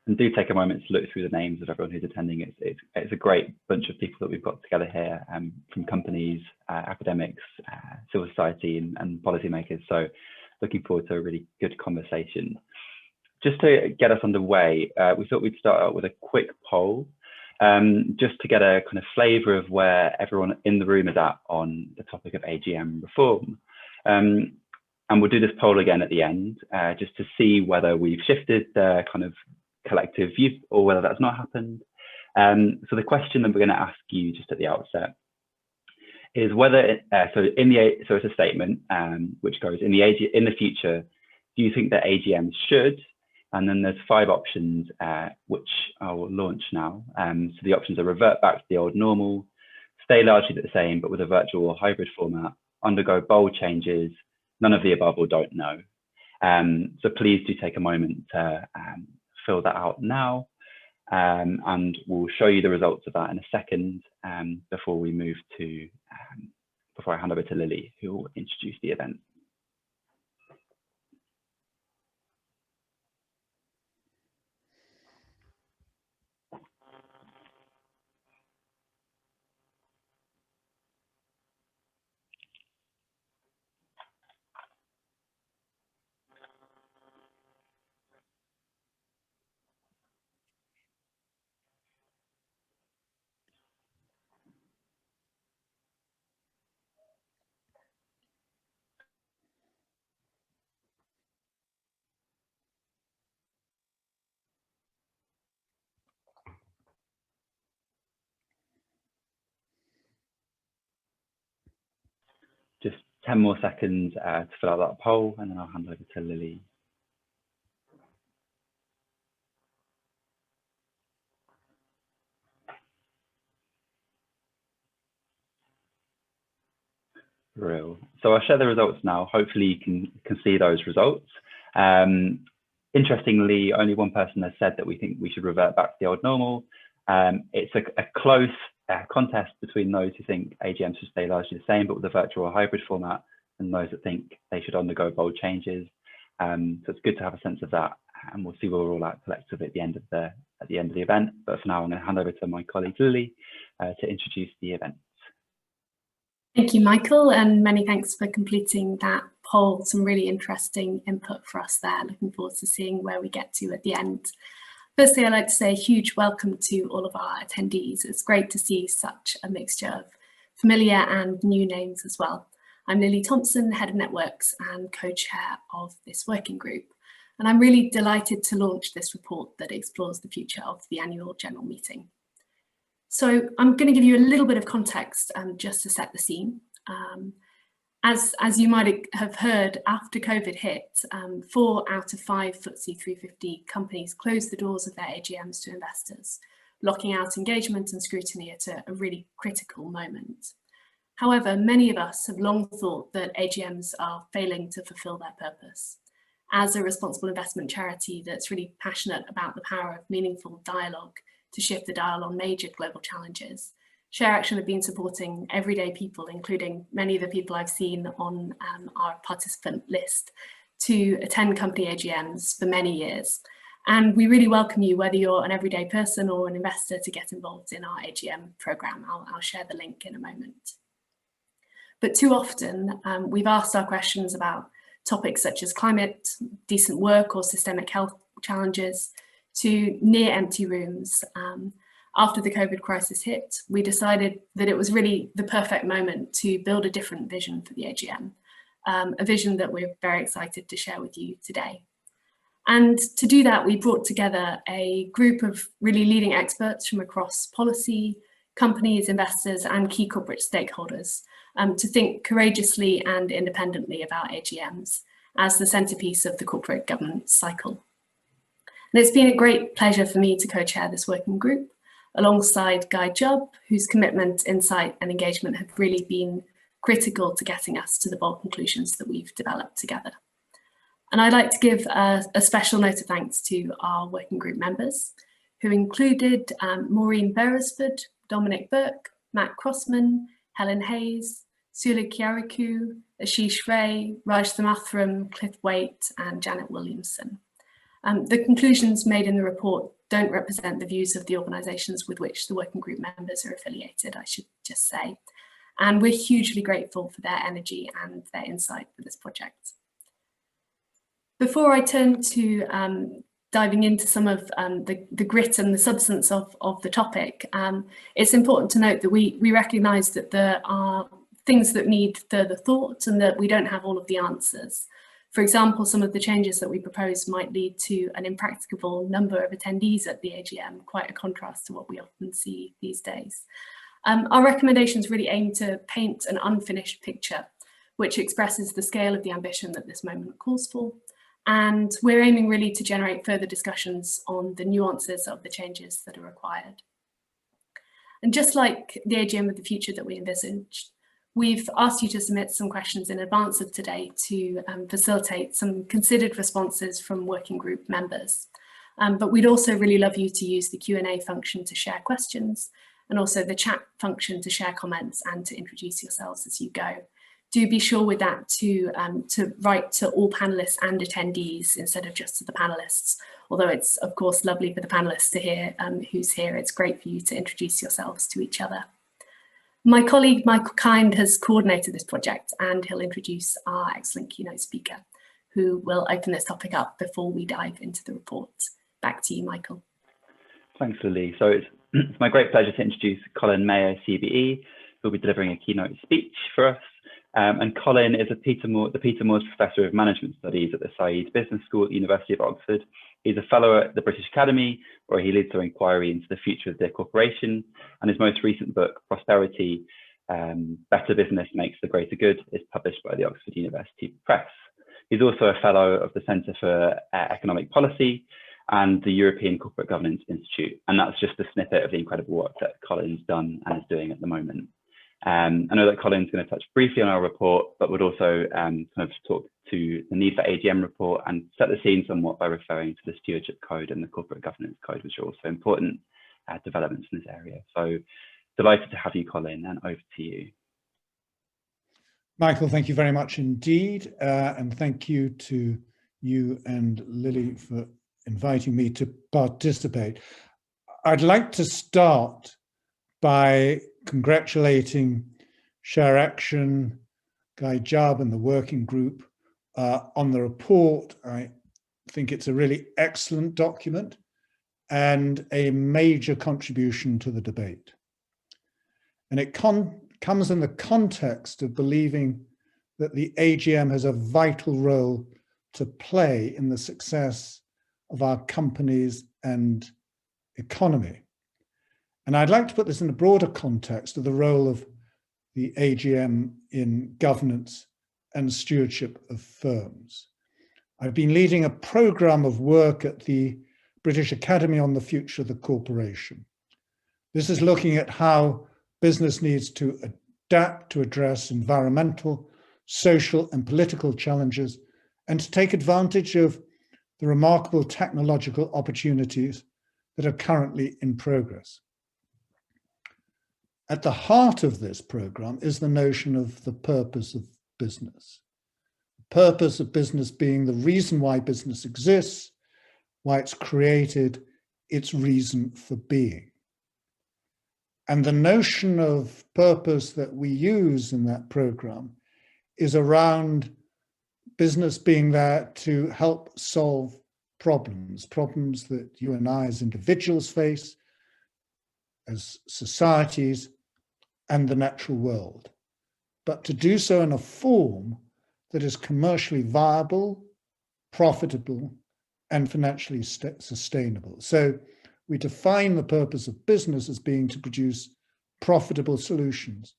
And do take a moment to look through the names of everyone who's attending. It's a great bunch of people that we've got together here, from companies, academics, civil society and policymakers. So looking forward to a really good conversation. Just to get us underway, we thought we'd start out with a quick poll, just to get a kind of flavour of where everyone in the room is at on the topic of AGM reform. And we'll do this poll again at the end, just to see whether we've shifted the kind of collective view or whether that's not happened. So the question that we're going to ask you just at the outset is whether, so it's a statement which goes, in the future, do you think that AGMs should? And then there's 5 options, which I will launch now. So the options are revert back to the old normal, stay largely the same, but with a virtual or hybrid format, undergo bold changes, none of the above, or don't know. So please do take a moment to fill that out now. And we'll show you the results of that in a second, before we move to, before I hand over to Lily, who will introduce the event. Just 10 more seconds to fill out that poll, and then I'll hand over to Lily. Real. So I'll share the results now. Hopefully you can see those results. Interestingly, only one person has said that we think we should revert back to the old normal. It's a close contest between those who think AGMs should stay largely the same, but with a virtual or hybrid format, and those that think they should undergo bold changes. So it's good to have a sense of that, and we'll see where we're all at collectively at the end of the event. But for now, I'm going to hand over to my colleague Lily to introduce the event. Thank you, Michael, and many thanks for completing that poll. Some really interesting input for us there. Looking forward to seeing where we get to at the end. Firstly, I'd like to say a huge welcome to all of our attendees. It's great to see such a mixture of familiar and new names as well. I'm Lily Thompson, Head of Networks and co-chair of this working group. And I'm really delighted to launch this report that explores the future of the annual general meeting. So I'm going to give you a little bit of context just to set the scene. As you might have heard, after COVID hit, 4 out of 5 FTSE 350 companies closed the doors of their AGMs to investors, locking out engagement and scrutiny at a really critical moment. However, many of us have long thought that AGMs are failing to fulfill their purpose. As a responsible investment charity that's really passionate about the power of meaningful dialogue to shift the dial on major global challenges, ShareAction have been supporting everyday people, including many of the people I've seen on our participant list, to attend company AGMs for many years. And we really welcome you, whether you're an everyday person or an investor, to get involved in our AGM programme. I'll share the link in a moment. But too often, we've asked our questions about topics such as climate, decent work, or systemic health challenges to near empty rooms. After the COVID crisis hit, we decided that it was really the perfect moment to build a different vision for the AGM, a vision that we're very excited to share with you today. And to do that, we brought together a group of really leading experts from across policy, companies, investors, and key corporate stakeholders to think courageously and independently about AGMs as the centerpiece of the corporate governance cycle. And it's been a great pleasure for me to co-chair this working group, alongside Guy Jubb, whose commitment, insight and engagement have really been critical to getting us to the bold conclusions that we've developed together. And I'd like to give a special note of thanks to our working group members, who included Maureen Beresford, Dominic Burke, Matt Crossman, Helen Hayes, Sula Kiariku, Ashish Ray, Raj Thamathram, Cliff Waite and Janet Williamson. The conclusions made in the report don't represent the views of the organisations with which the working group members are affiliated, I should just say. And we're hugely grateful for their energy and their insight for this project. Before I turn to diving into some of the grit and the substance of the topic, it's important to note that we recognise that there are things that need further thought and that we don't have all of the answers. For example, some of the changes that we propose might lead to an impracticable number of attendees at the AGM, quite a contrast to what we often see these days. Our recommendations really aim to paint an unfinished picture, which expresses the scale of the ambition that this moment calls for. And we're aiming really to generate further discussions on the nuances of the changes that are required. And just like the AGM of the future that we envisaged, we've asked you to submit some questions in advance of today to facilitate some considered responses from working group members. But we'd also really love you to use the Q&A function to share questions, and also the chat function to share comments and to introduce yourselves as you go. Do be sure with that to write to all panellists and attendees instead of just to the panellists. Although it's of course lovely for the panellists to hear who's here, it's great for you to introduce yourselves to each other. My colleague Michael Kind has coordinated this project, and he'll introduce our excellent keynote speaker, who will open this topic up before we dive into the report. Back to you, Michael. Thanks, Lily. So it's my great pleasure to introduce Colin Mayo, CBE, who'll be delivering a keynote speech for us. And Colin is the Peter Moores Professor of Management Studies at the Said Business School at the University of Oxford. He's a fellow at the British Academy, where he leads their inquiry into the future of their corporation. And his most recent book, Prosperity, Better Business Makes the Greater Good, is published by the Oxford University Press. He's also a fellow of the Centre for Economic Policy and the European Corporate Governance Institute. And that's just a snippet of the incredible work that Colin's done and is doing at the moment. I know that Colin's going to touch briefly on our report, but would also kind of talk to the need for AGM report and set the scene somewhat by referring to the Stewardship Code and the Corporate Governance Code, which are also important developments in this area. So delighted to have you, Colin, and over to you. Michael, thank you very much indeed. And thank you to you and Lily for inviting me to participate. I'd like to start by congratulating Share Action, Guy Jubb and the working group on the report. I think it's a really excellent document and a major contribution to the debate. And it comes in the context of believing that the AGM has a vital role to play in the success of our companies and economy. And I'd like to put this in a broader context of the role of the AGM in governance and stewardship of firms. I've been leading a programme of work at the British Academy on the future of the corporation. This is looking at how business needs to adapt to address environmental, social and political challenges and to take advantage of the remarkable technological opportunities that are currently in progress. At the heart of this programme is the notion of the purpose of business. The purpose of business being the reason why business exists, why it's created, its reason for being. And the notion of purpose that we use in that programme is around business being there to help solve problems that you and I as individuals face, as societies, and the natural world, but to do so in a form that is commercially viable, profitable, and financially sustainable. So we define the purpose of business as being to produce profitable solutions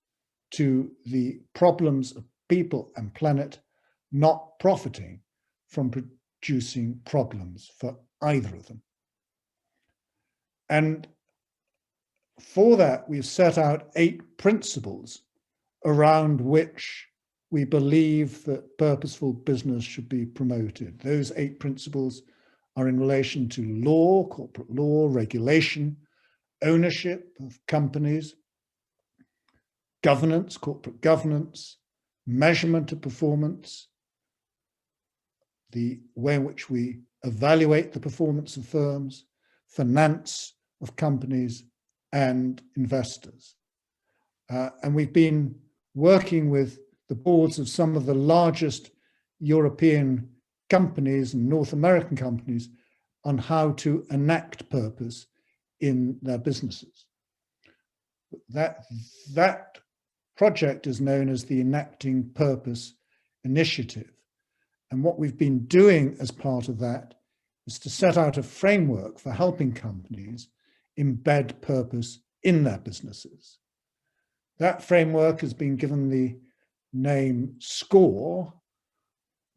to the problems of people and planet, not profiting from producing problems for either of them. And for that, we've set out 8 principles around which we believe that purposeful business should be promoted. Those 8 principles are in relation to law, corporate law, regulation, ownership of companies, governance, corporate governance, measurement of performance, the way in which we evaluate the performance of firms, finance of companies and investors. And we've been working with the boards of some of the largest European companies and North American companies on how to enact purpose in their businesses. That project is known as the Enacting Purpose Initiative. And what we've been doing as part of that is to set out a framework for helping companies embed purpose in their businesses. That framework has been given the name SCORE,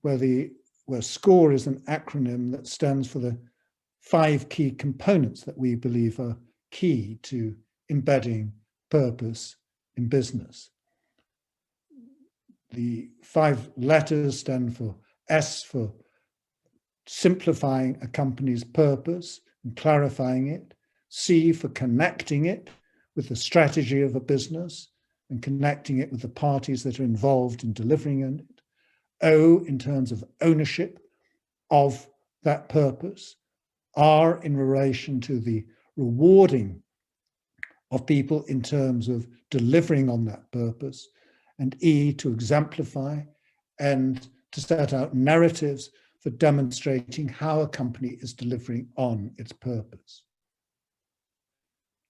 where SCORE is an acronym that stands for the 5 key components that we believe are key to embedding purpose in business. The 5 letters stand for S for simplifying a company's purpose and clarifying it, C for connecting it with the strategy of a business and connecting it with the parties that are involved in delivering it, O in terms of ownership of that purpose, R in relation to the rewarding of people in terms of delivering on that purpose, and E to exemplify and to set out narratives for demonstrating how a company is delivering on its purpose.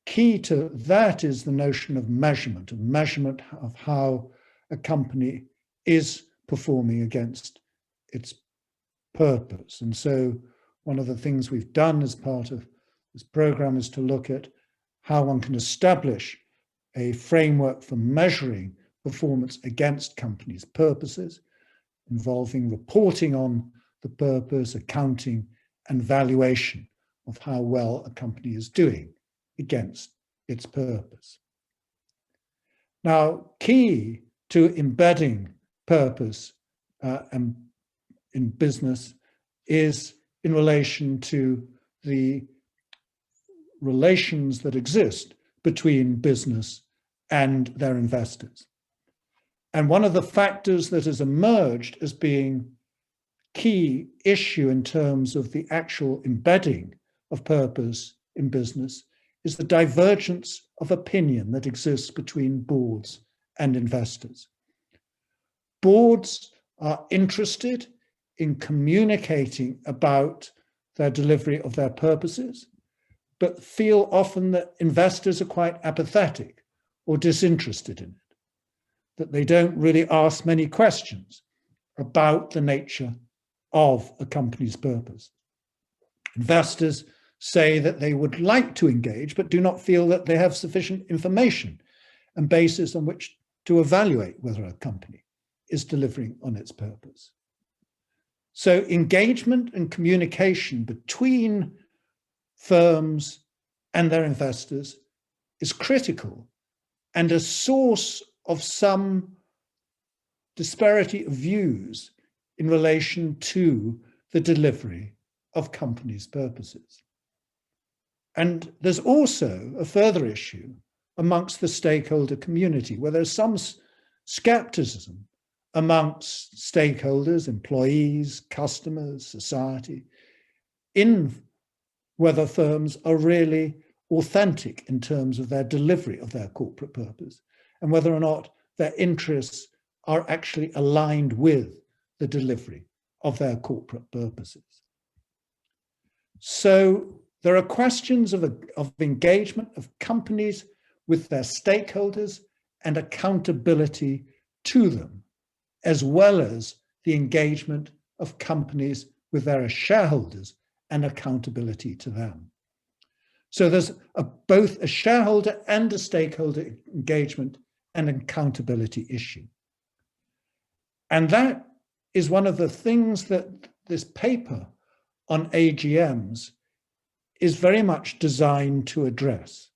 Key to that is the notion of measurement of how a company is performing against its purpose. And so one of the things we've done as part of this program is to look at how one can establish a framework for measuring performance against companies' purposes, involving reporting on the purpose, accounting, and valuation of how well a company is doing against its purpose. Now, key to embedding purpose in business is in relation to the relations that exist between business and their investors. And one of the factors that has emerged as being key issue in terms of the actual embedding of purpose in business is the divergence of opinion that exists between boards and investors. Boards are interested in communicating about their delivery of their purposes, but feel often that investors are quite apathetic or disinterested in it, that they don't really ask many questions about the nature of a company's purpose. Investors say that they would like to engage, but do not feel that they have sufficient information and basis on which to evaluate whether a company is delivering on its purpose. So engagement and communication between firms and their investors is critical and a source of some disparity of views in relation to the delivery of companies' purposes. And there's also a further issue amongst the stakeholder community, where there's some skepticism amongst stakeholders, employees, customers, society, in whether firms are really authentic in terms of their delivery of their corporate purpose, and whether or not their interests are actually aligned with the delivery of their corporate purposes. So there are questions of engagement of companies with their stakeholders and accountability to them, as well as the engagement of companies with their shareholders and accountability to them. So there's both a shareholder and a stakeholder engagement and accountability issue. And that is one of the things that this paper on AGMs is very much designed to address.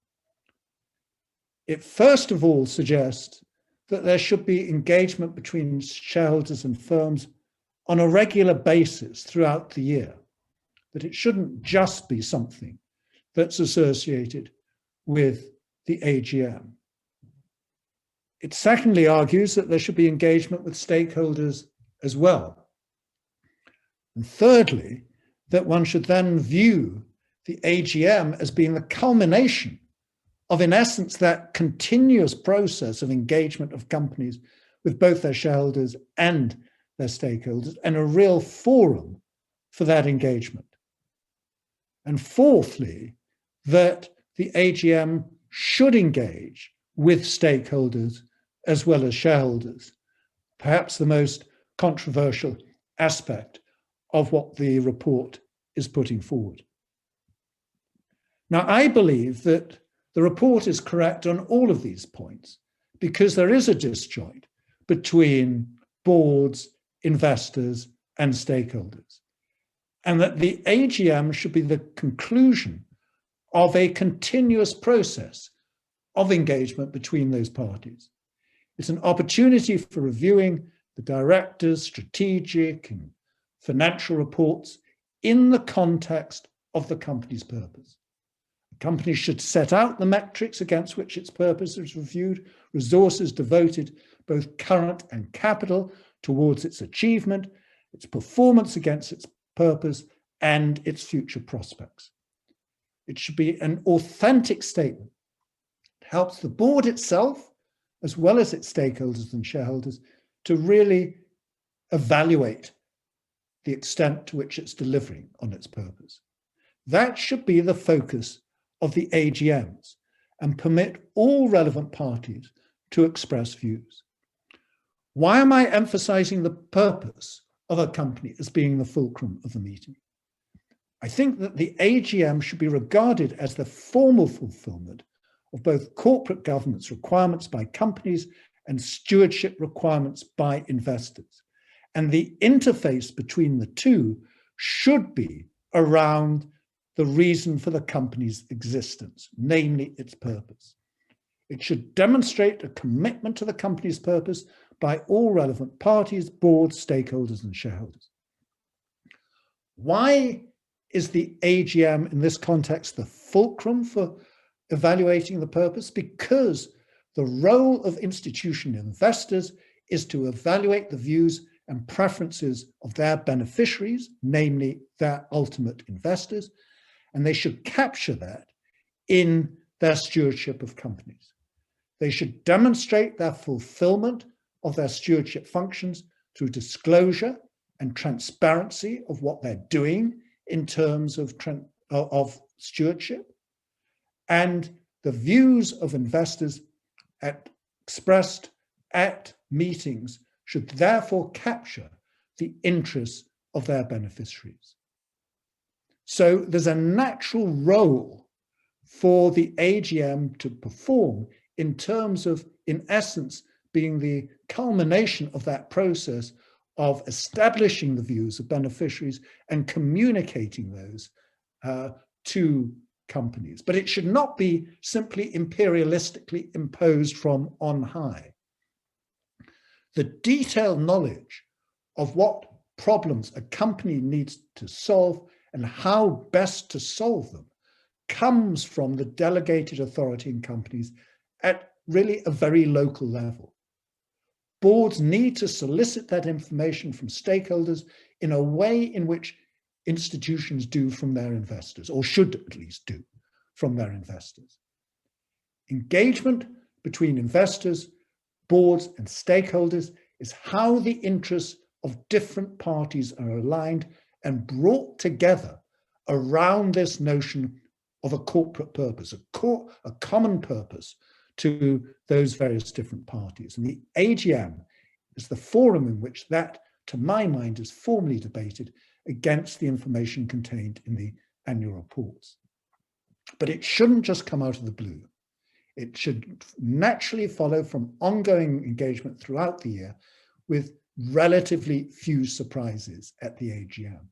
It first of all suggests that there should be engagement between shareholders and firms on a regular basis throughout the year, that it shouldn't just be something that's associated with the AGM. It secondly argues that there should be engagement with stakeholders as well. And thirdly, that one should then view the AGM as being the culmination of, in essence, that continuous process of engagement of companies with both their shareholders and their stakeholders, and a real forum for that engagement. And fourthly, that the AGM should engage with stakeholders as well as shareholders, perhaps the most controversial aspect of what the report is putting forward. Now, I believe that the report is correct on all of these points because there is a disjoint between boards, investors, and stakeholders, and that the AGM should be the conclusion of a continuous process of engagement between those parties. It's an opportunity for reviewing the directors' strategic and financial reports in the context of the company's purpose. The company should set out the metrics against which its purpose is reviewed, resources devoted, both current and capital, towards its achievement, its performance against its purpose, and its future prospects. It should be an authentic statement. It helps the board itself, as well as its stakeholders and shareholders, to really evaluate the extent to which it's delivering on its purpose. That should be the focus of the AGMs and permit all relevant parties to express views. Why am I emphasizing the purpose of a company as being the fulcrum of the meeting? I think that the AGM should be regarded as the formal fulfillment of both corporate governance requirements by companies and stewardship requirements by investors. And the interface between the two should be around the reason for the company's existence, namely its purpose. It should demonstrate a commitment to the company's purpose by all relevant parties, boards, stakeholders, and shareholders. Why is the AGM in this context the fulcrum for evaluating the purpose? Because the role of institutional investors is to evaluate the views and preferences of their beneficiaries, namely their ultimate investors, and they should capture that in their stewardship of companies. They should demonstrate their fulfillment of their stewardship functions through disclosure and transparency of what they're doing in terms of stewardship, and the views of investors expressed at meetings should therefore capture the interests of their beneficiaries. So there's a natural role for the AGM to perform in terms of, in essence, being the culmination of that process of establishing the views of beneficiaries and communicating those to companies. But it should not be simply imperialistically imposed from on high. The detailed knowledge of what problems a company needs to solve and how best to solve them comes from the delegated authority in companies at really a very local level. Boards need to solicit that information from stakeholders in a way in which institutions do from their investors, or should at least do from their investors. Engagement between investors, boards, and stakeholders is how the interests of different parties are aligned and brought together around this notion of a corporate purpose, a common purpose to those various different parties. And the AGM is the forum in which that, to my mind, is formally debated against the information contained in the annual reports. But it shouldn't just come out of the blue. It should naturally follow from ongoing engagement throughout the year with relatively few surprises at the AGM.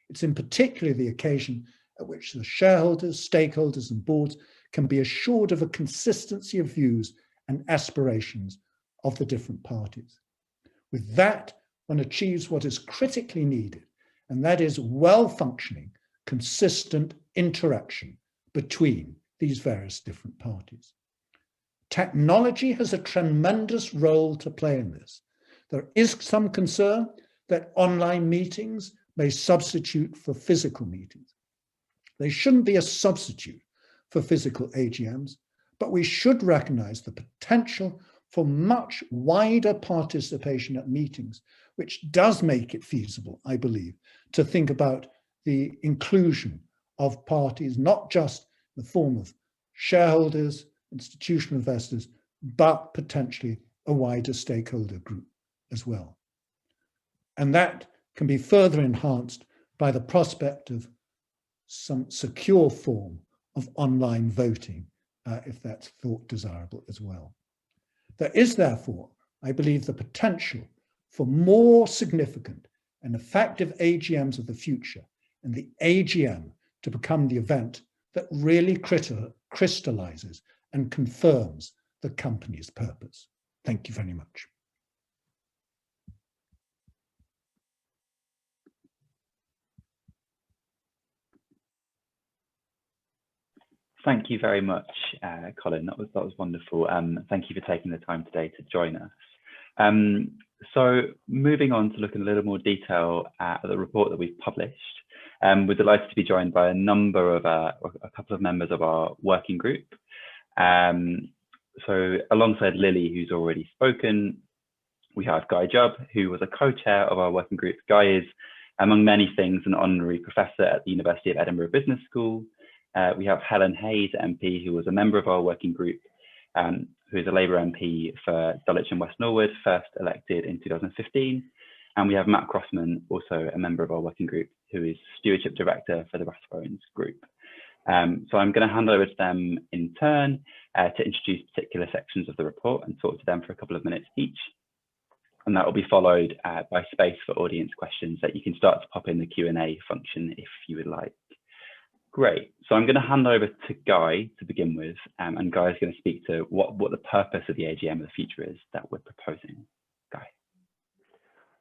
It's in particular the occasion at which the shareholders, stakeholders, and boards can be assured of a consistency of views and aspirations of the different parties. With that, one achieves what is critically needed, and that is well-functioning, consistent interaction between these various different parties. Technology has a tremendous role to play in this. There is some concern that online meetings may substitute for physical meetings. They shouldn't be a substitute for physical AGMs, but we should recognize the potential for much wider participation at meetings, which does make it feasible, I believe, to think about the inclusion of parties, not just in the form of shareholders, institutional investors, but potentially a wider stakeholder group as well. And that can be further enhanced by the prospect of some secure form of online voting, if that's thought desirable as well. There is therefore, I believe, the potential for more significant and effective AGMs of the future, and the AGM to become the event that really crystallizes and confirms the company's purpose. Thank you very much. Thank you very much, Colin. That was wonderful. Thank you for taking the time today to join us. So moving on to look in a little more detail at the report that we've published, we're delighted to be joined by a couple of members of our working group. So alongside Lily, who's already spoken, we have Guy Jubb, who was a co-chair of our working group. Guy is, among many things, an honorary professor at the University of Edinburgh Business School. We have Helen Hayes, MP, who was a member of our working group, who is a Labour MP for Dulwich and West Norwood, first elected in 2015. And we have Matt Crossman, also a member of our working group, who is Stewardship Director for the Rathbones Group. So I'm going to hand over to them in turn to introduce particular sections of the report and talk to them for a couple of minutes each. And that will be followed by space for audience questions that you can start to pop in the Q&A function if you would like. Great. So I'm going to hand over to Guy to begin with, and Guy is going to speak to what the purpose of the AGM of the future is that we're proposing. Guy.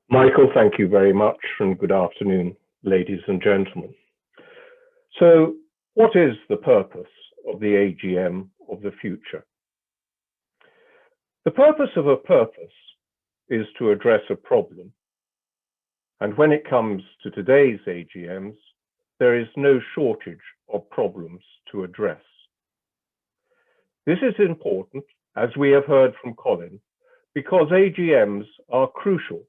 Michael, thank you very much, and good afternoon, ladies and gentlemen. So what is the purpose of the AGM of the future? The purpose of a purpose is to address a problem. And when it comes to today's AGMs, there is no shortage of problems to address. This is important, as we have heard from Colin, because AGMs are crucial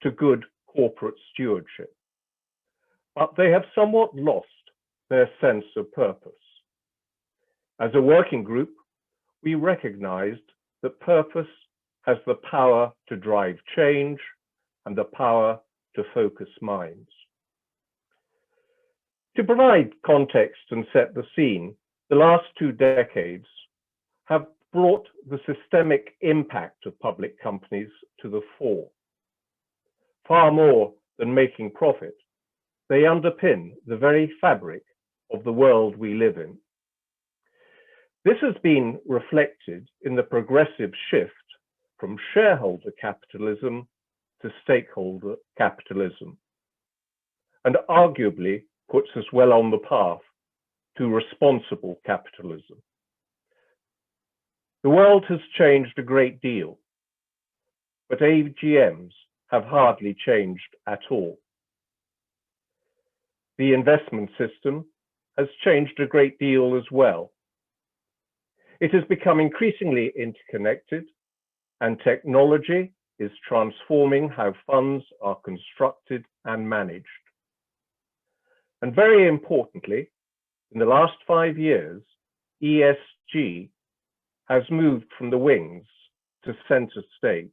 to good corporate stewardship, but they have somewhat lost their sense of purpose. As a working group, we recognized that purpose has the power to drive change and the power to focus minds. To provide context and set the scene, the last 2 decades have brought the systemic impact of public companies to the fore. Far more than making profit, they underpin the very fabric of the world we live in. This has been reflected in the progressive shift from shareholder capitalism to stakeholder capitalism, and arguably puts us well on the path to responsible capitalism. The world has changed a great deal, but AGMs have hardly changed at all. The investment system has changed a great deal as well. It has become increasingly interconnected, and technology is transforming how funds are constructed and managed. And very importantly, in the last 5 years, ESG has moved from the wings to center stage.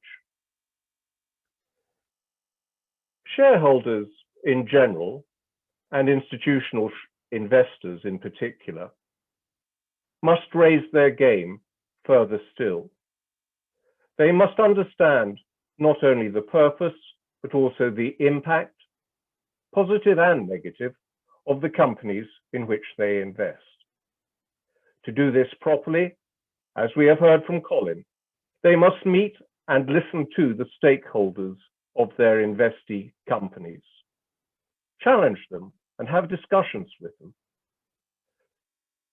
Shareholders in general, and institutional investors in particular, must raise their game further still. They must understand not only the purpose, but also the impact, positive and negative, of the companies in which they invest. To do this properly, as we have heard from Colin, they must meet and listen to the stakeholders of their investee companies, challenge them and have discussions with them.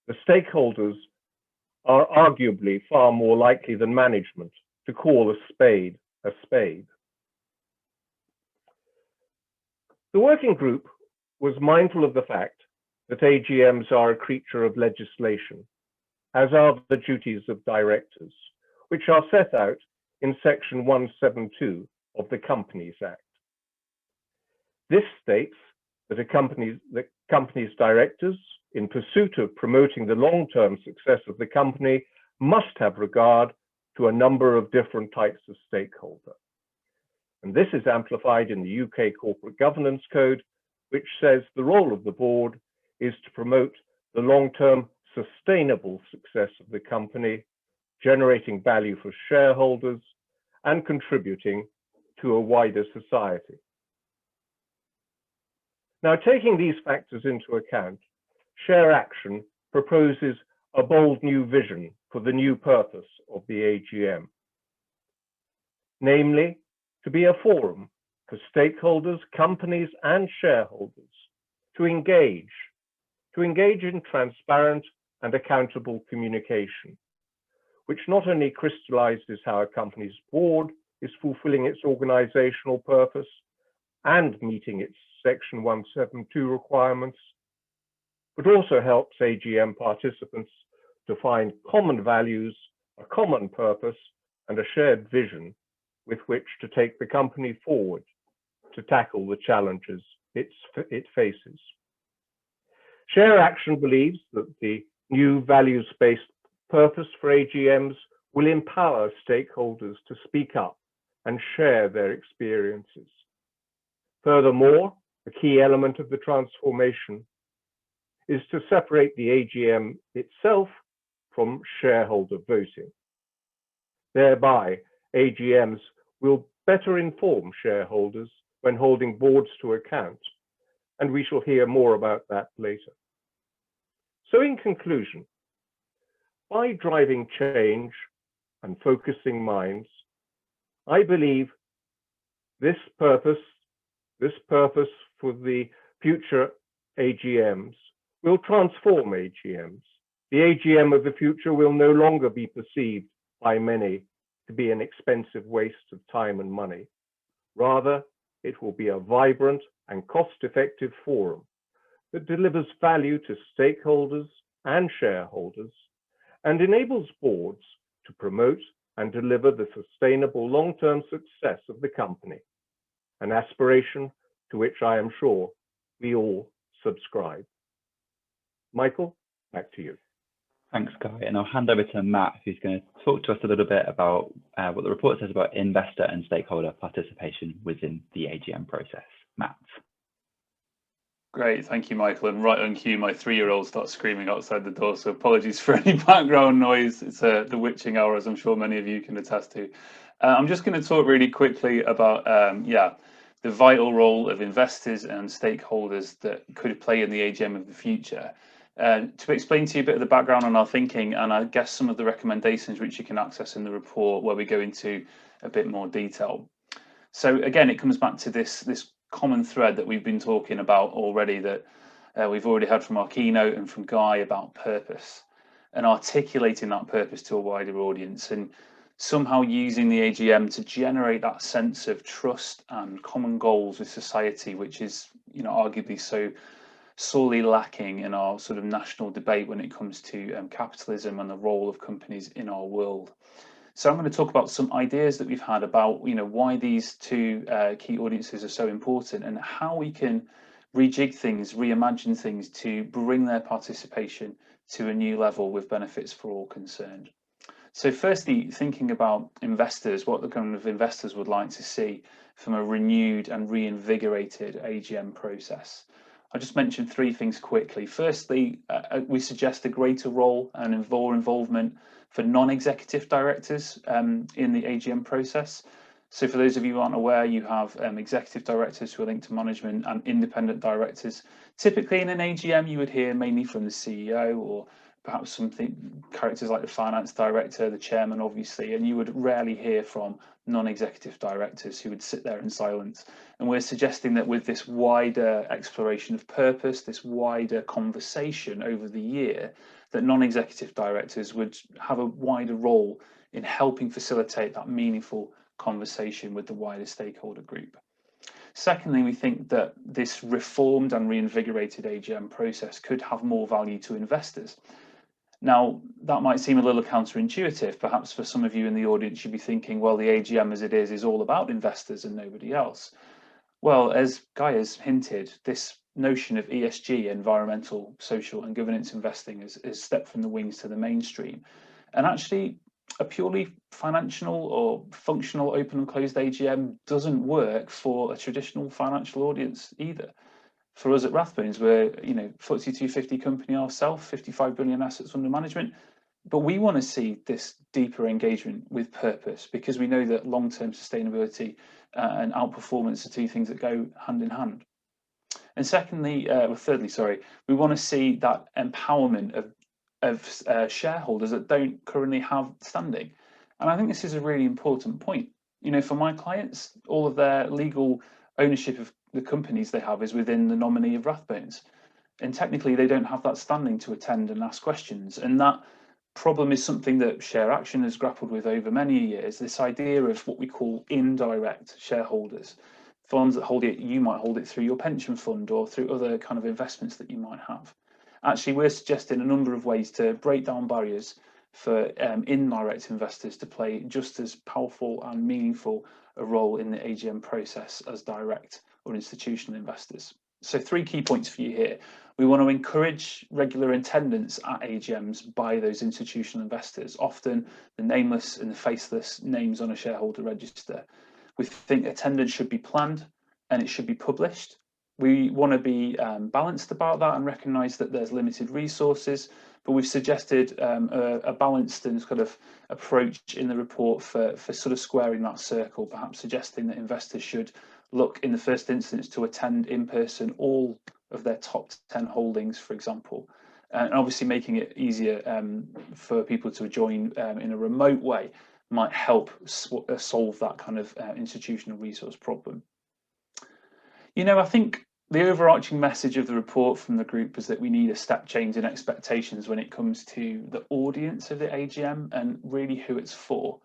The stakeholders are arguably far more likely than management to call a spade a spade. The working group was mindful of the fact that AGMs are a creature of legislation, as are the duties of directors, which are set out in Section 172 of the Companies Act. This states that a company's directors, in pursuit of promoting the long-term success of the company, must have regard to a number of different types of stakeholder. And this is amplified in the UK Corporate Governance Code, which says the role of the board is to promote the long-term sustainable success of the company, generating value for shareholders and contributing to a wider society. Now, taking these factors into account, Share Action proposes a bold new vision for the new purpose of the AGM, namely, to be a forum for stakeholders, companies, and shareholders to engage in transparent and accountable communication, which not only crystallizes how a company's board is fulfilling its organizational purpose and meeting its Section 172 requirements, but also helps AGM participants to find common values, a common purpose, and a shared vision with which to take the company forward to tackle the challenges it faces. Share Action believes that the new values-based purpose for AGMs will empower stakeholders to speak up and share their experiences. Furthermore, a key element of the transformation is to separate the AGM itself from shareholder voting. Thereby, AGMs will better inform shareholders when holding boards to account, and we shall hear more about that later. So in conclusion, by driving change and focusing minds, I believe this purpose for the future AGMs will transform AGMs. The AGM of the future will no longer be perceived by many to be an expensive waste of time and money. Rather, it will be a vibrant and cost-effective forum that delivers value to stakeholders and shareholders and enables boards to promote and deliver the sustainable long-term success of the company, an aspiration to which I am sure we all subscribe. Michael, back to you. Thanks, Guy. And I'll hand over to Matt, who's going to talk to us a little bit about what the report says about investor and stakeholder participation within the AGM process. Matt. Great, thank you, Michael. And right on cue, my 3-year-old starts screaming outside the door, so apologies for any background noise. It's the witching hour, as I'm sure many of you can attest to. I'm just going to talk really quickly about the vital role of investors and stakeholders that could play in the AGM of the future. To explain to you a bit of the background on our thinking, and I guess some of the recommendations which you can access in the report where we go into a bit more detail. So again, it comes back to this common thread that we've been talking about already, that we've already had from our keynote and from Guy about purpose and articulating that purpose to a wider audience, and somehow using the AGM to generate that sense of trust and common goals with society, which is, you know, arguably so sorely lacking in our sort of national debate when it comes to capitalism and the role of companies in our world. So I'm going to talk about some ideas that we've had about, you know, why these two key audiences are so important and how we can rejig things, reimagine things to bring their participation to a new level with benefits for all concerned. So firstly, thinking about investors, what the kind of investors would like to see from a renewed and reinvigorated AGM process. I'll just mention 3 things quickly. Firstly, we suggest a greater role and more involvement for non-executive directors in the AGM process. So for those of you who aren't aware, you have executive directors who are linked to management and independent directors. Typically in an AGM, you would hear mainly from the CEO or perhaps characters like the finance director, the chairman, obviously, and you would rarely hear from non-executive directors who would sit there in silence. And we're suggesting that with this wider exploration of purpose, this wider conversation over the year, that non-executive directors would have a wider role in helping facilitate that meaningful conversation with the wider stakeholder group. Secondly, we think that this reformed and reinvigorated AGM process could have more value to investors. Now, that might seem a little counterintuitive. Perhaps for some of you in the audience, you'd be thinking, well, the AGM as it is all about investors and nobody else. Well, as Guy has hinted, this notion of ESG, environmental, social and governance investing is stepped from the wings to the mainstream. And actually, a purely financial or functional open and closed AGM doesn't work for a traditional financial audience either. For us at Rathbones, we're FTSE 250 company ourselves, 55 billion assets under management, but we want to see this deeper engagement with purpose, because we know that long-term sustainability and outperformance are two things that go hand in hand. And thirdly, we want to see that empowerment of shareholders that don't currently have standing. And I think this is a really important point. For my clients, all of their legal ownership of the companies they have is within the nominee of Rathbones. And technically, they don't have that standing to attend and ask questions. And that problem is something that Share Action has grappled with over many years, this idea of what we call indirect shareholders. Funds that hold it, you might hold it through your pension fund or through other kind of investments that you might have. Actually, we're suggesting a number of ways to break down barriers for indirect investors to play just as powerful and meaningful a role in the AGM process as direct or institutional investors. So 3 key points for you here. We want to encourage regular attendance at AGMs by those institutional investors, often the nameless and the faceless names on a shareholder register. We think attendance should be planned and it should be published. We want to be balanced about that and recognise that there's limited resources, but we've suggested a balanced and kind of approach in the report for sort of squaring that circle, perhaps suggesting that investors should look in the first instance to attend in person all of their top 10 holdings, for example, and obviously making it easier for people to join in a remote way might help solve that kind of institutional resource problem. I think the overarching message of the report from the group is that we need a step change in expectations when it comes to the audience of the AGM and really who it's for.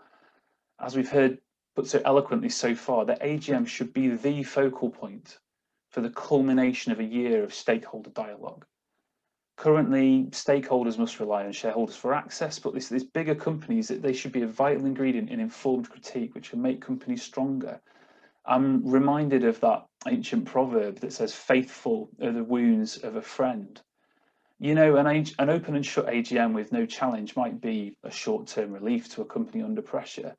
As we've heard put so eloquently so far, the AGM should be the focal point for the culmination of a year of stakeholder dialogue. Currently, stakeholders must rely on shareholders for access, but these bigger companies, they should be a vital ingredient in informed critique, which can make companies stronger. I'm reminded of that ancient proverb that says, faithful are the wounds of a friend. An open and shut AGM with no challenge might be a short-term relief to a company under pressure,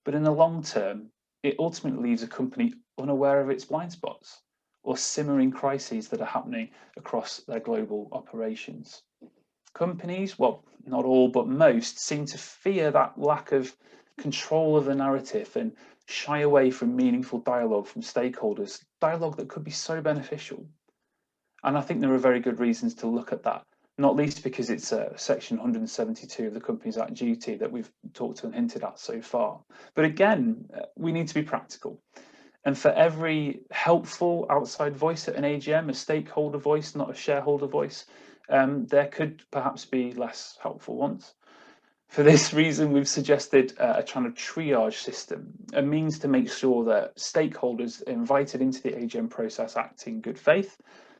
but in the long term, it ultimately leaves a company unaware of its blind spots or simmering crises that are happening across their global operations. Companies, well, not all, but most, seem to fear that lack of control of the narrative and shy away from meaningful dialogue from stakeholders, dialogue that could be so beneficial. And I think there are very good reasons to look at that, not least because it's section 172 of the Companies Act duty that we've talked to and hinted at so far. But again, we need to be practical. And for every helpful outside voice at an AGM, a stakeholder voice, not a shareholder voice, there could perhaps be less helpful ones. For this reason, we've suggested a kind of triage system, a means to make sure that stakeholders invited into the AGM process act in good faith.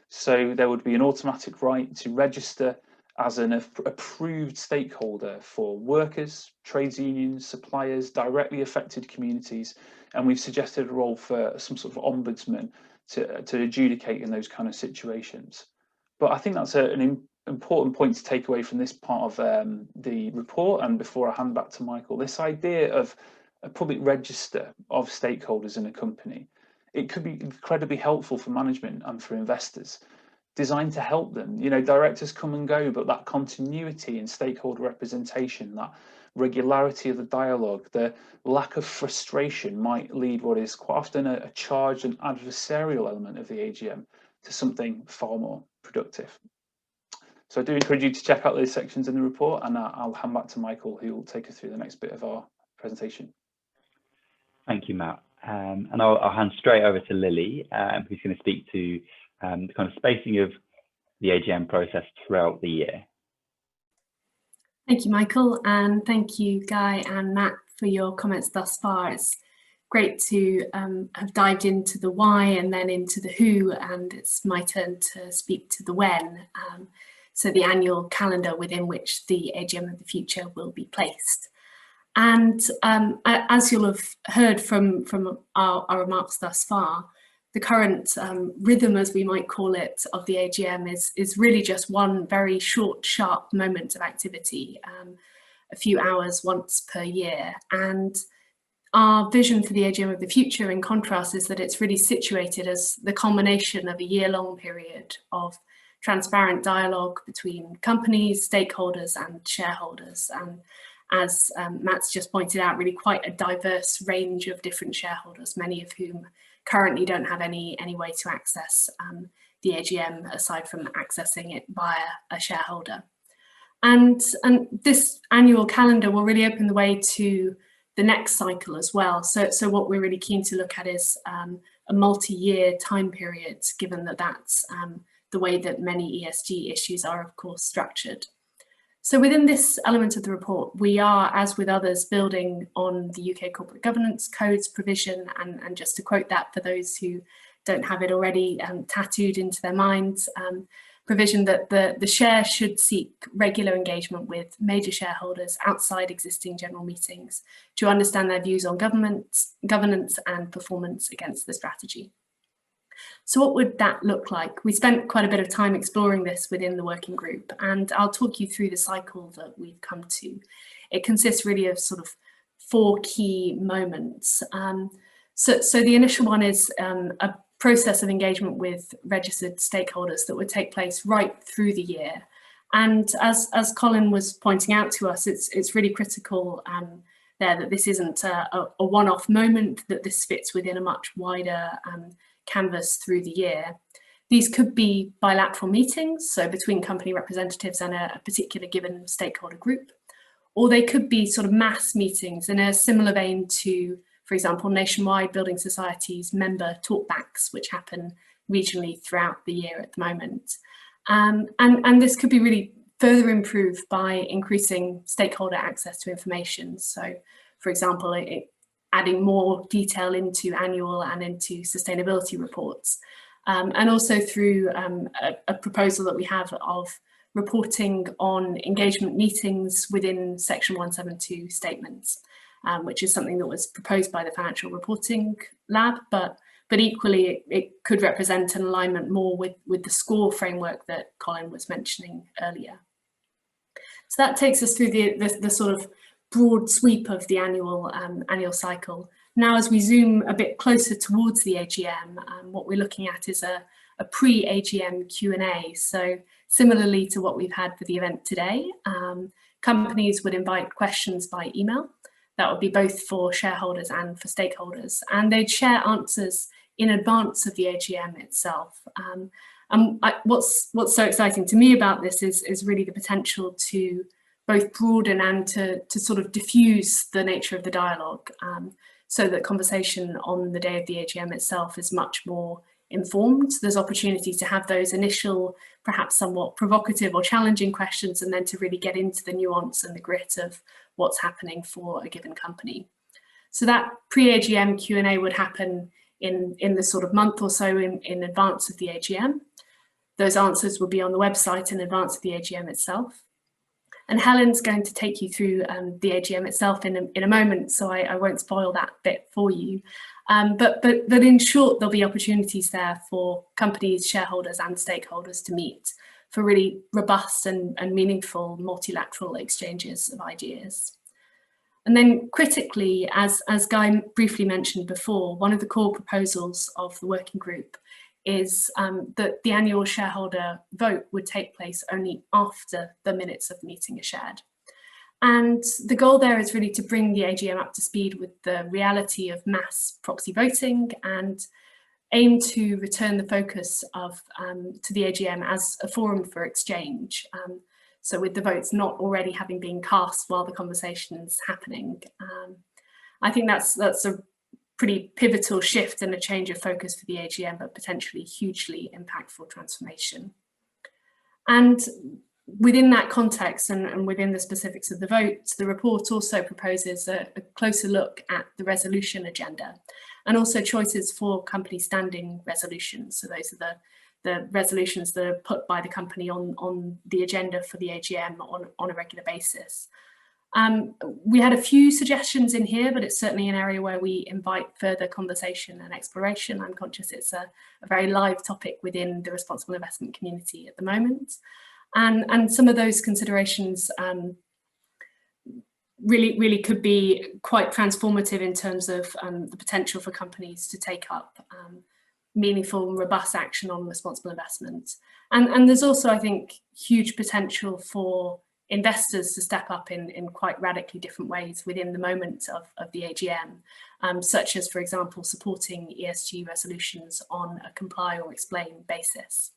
So there would be an automatic right to register as an approved stakeholder for workers, trades unions, suppliers, directly affected communities. And we've suggested a role for some sort of ombudsman to adjudicate in those kind of situations. But I think that's an important point to take away from this part of the report. And before I hand back to Michael, this idea of a public register of stakeholders in a company, it could be incredibly helpful for management and for investors, designed to help them. Directors come and go, but that continuity in stakeholder representation, that regularity of the dialogue, the lack of frustration might lead what is quite often a charged and adversarial element of the AGM to something far more productive. So I do encourage you to check out those sections in the report, and I'll hand back to Michael, who will take us through the next bit of our presentation. Thank you, Matt. And I'll hand straight over to Lily, who's going to speak to the kind of spacing of the AGM process throughout the year. Thank you, Michael, and thank you, Guy and Matt, for your comments thus far. It's great to have dived into the why and then into the who, and it's my turn to speak to the when. So the annual calendar within which the AGM of the future will be placed. And as you'll have heard from our remarks thus far, the current rhythm, as we might call it, of the AGM is really just one very short, sharp moment of activity, a few hours once per year. And our vision for the AGM of the future, in contrast, is that it's really situated as the culmination of a year-long period of transparent dialogue between companies, stakeholders and shareholders. And as Matt's just pointed out, really quite a diverse range of different shareholders, many of whom currently don't have any way to access the AGM aside from accessing it via a shareholder. And this annual calendar will really open the way to the next cycle as well. So what we're really keen to look at is a multi-year time period, given that that's the way that many ESG issues are, of course, structured. So within this element of the report, we are, as with others, building on the UK Corporate Governance Code's provision, and just to quote that for those who don't have it already tattooed into their minds, provision that the share should seek regular engagement with major shareholders outside existing general meetings to understand their views on governance and performance against the strategy. So what would that look like? We spent quite a bit of time exploring this within the working group, and I'll talk you through the cycle that we've come to. It consists really of sort of 4 key moments. So the initial one is a process of engagement with registered stakeholders that would take place right through the year. And as Colin was pointing out to us, it's really critical there that this isn't a one-off moment, that this fits within a much wider canvas through the year. These could be bilateral meetings, so between company representatives and a particular given stakeholder group, or they could be sort of mass meetings in a similar vein to, for example, nationwide building societies member talkbacks, which happen regionally throughout the year at the moment. And this could be really further improved by increasing stakeholder access to information. So, for example, adding more detail into annual and into sustainability reports, and also through a proposal that we have of reporting on engagement meetings within Section 172 statements, which is something that was proposed by the Financial Reporting Lab, but equally it could represent an alignment more with the SCORE framework that Colin was mentioning earlier. So that takes us through the sort of broad sweep of the annual cycle. Now, as we zoom a bit closer towards the AGM, what we're looking at is a pre-AGM Q&A. So similarly to what we've had for the event today, companies would invite questions by email. That would be both for shareholders and for stakeholders, and they'd share answers in advance of the AGM itself. What's so exciting to me about this is really the potential to both broaden and to sort of diffuse the nature of the dialogue, so that conversation on the day of the AGM itself is much more informed. There's opportunity to have those initial, perhaps somewhat provocative or challenging questions, and then to really get into the nuance and the grit of what's happening for a given company. So that pre-AGM Q&A would happen in the sort of month or so in advance of the AGM. Those answers will be on the website in advance of the AGM itself. And Helen's going to take you through the AGM itself in a moment, so I won't spoil that bit for you. But in short, there'll be opportunities there for companies, shareholders and stakeholders to meet for really robust and meaningful multilateral exchanges of ideas. And then critically, as Guy briefly mentioned before, one of the core proposals of the working group is that the annual shareholder vote would take place only after the minutes of the meeting are shared. And the goal there is really to bring the AGM up to speed with the reality of mass proxy voting and aim to return the focus of to the AGM as a forum for exchange. So with the votes not already having been cast while the conversation's happening. I think that's a pretty pivotal shift and a change of focus for the AGM, but potentially hugely impactful transformation. And within that context and within the specifics of the vote, the report also proposes a closer look at the resolution agenda and also choices for company standing resolutions. So those are the resolutions that are put by the company on the agenda for the AGM on a regular basis. We had a few suggestions in here, but it's certainly an area where we invite further conversation and exploration. I'm conscious it's a very live topic within the responsible investment community at the moment. And some of those considerations really could be quite transformative in terms of the potential for companies to take up meaningful and robust action on responsible investment. And there's also, I think, huge potential for investors to step up in quite radically different ways within the moment of the AGM, such as, for example, supporting ESG resolutions on a comply or explain basis.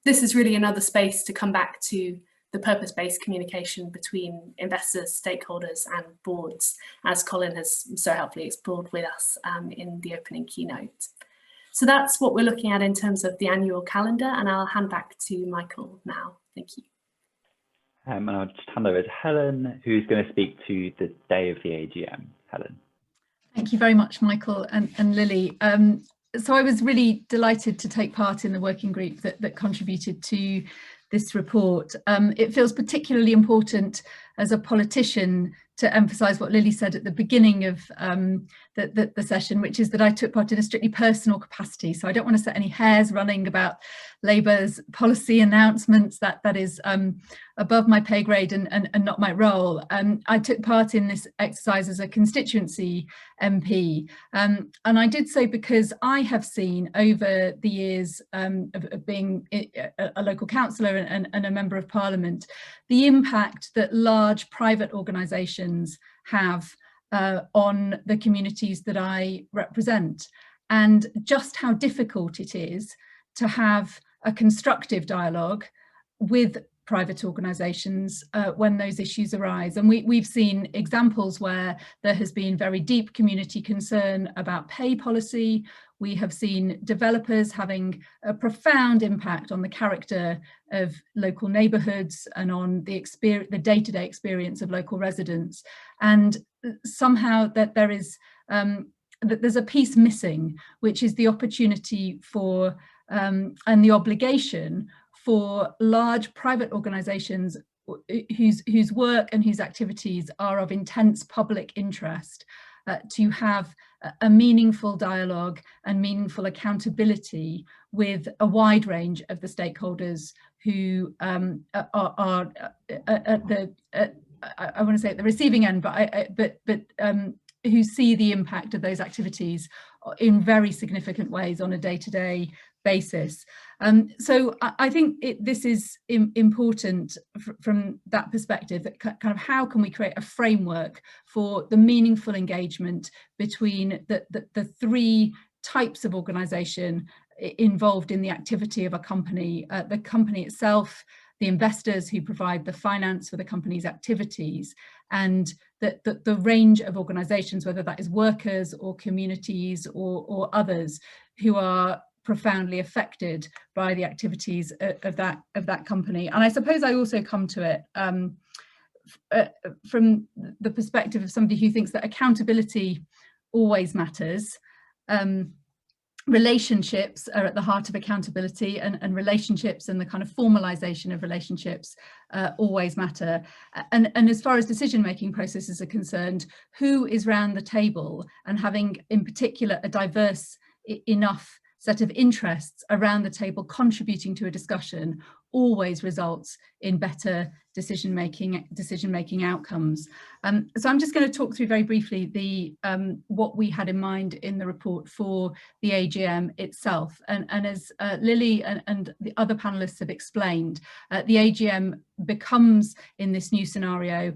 This is really another space to come back to the purpose-based communication between investors, stakeholders and boards, as Colin has so helpfully explored with us in the opening keynote. So that's what we're looking at in terms of the annual calendar, and I'll hand back to Michael now. Thank you. And I'll just hand over to Helen, who's going to speak to the day of the AGM. Helen. Thank you very much, Michael and Lily. So I was really delighted to take part in the working group that contributed to this report. It feels particularly important as a politician to emphasise what Lily said at the beginning of the session, which is that I took part in a strictly personal capacity. So I don't want to set any hairs running about Labour's policy announcements. That is above my pay grade and not my role. I took part in this exercise as a constituency MP, and I did so because I have seen over the years of being a local councillor and a member of Parliament, the impact that large private organisations have on the communities that I represent, and just how difficult it is to have a constructive dialogue with private organisations when those issues arise. And we've seen examples where there has been very deep community concern about pay policy. We have seen developers having a profound impact on the character of local neighbourhoods and on the day-to-day experience of local residents. And somehow that there's a piece missing, which is the opportunity for and the obligation for large private organisations whose work and whose activities are of intense public interest to have a meaningful dialogue and meaningful accountability with a wide range of the stakeholders who are at the I want to say at the receiving end, but who see the impact of those activities in very significant ways on a day-to-day basis. So I think this is important from that perspective, that kind of how can we create a framework for the meaningful engagement between the three types of organisation involved in the activity of a company, the company itself, the investors who provide the finance for the company's activities, and the range of organisations, whether that is workers or communities or others who are profoundly affected by the activities of that company. And I suppose I also come to it from the perspective of somebody who thinks that accountability always matters. Relationships are at the heart of accountability, and relationships and the kind of formalization of relationships always matter. And as far as decision-making processes are concerned, who is round the table and having in particular a diverse enough set of interests around the table contributing to a discussion always results in better decision-making outcomes. So I'm just going to talk through very briefly the what we had in mind in the report for the AGM itself. And as Lily and the other panelists have explained, the AGM becomes, in this new scenario,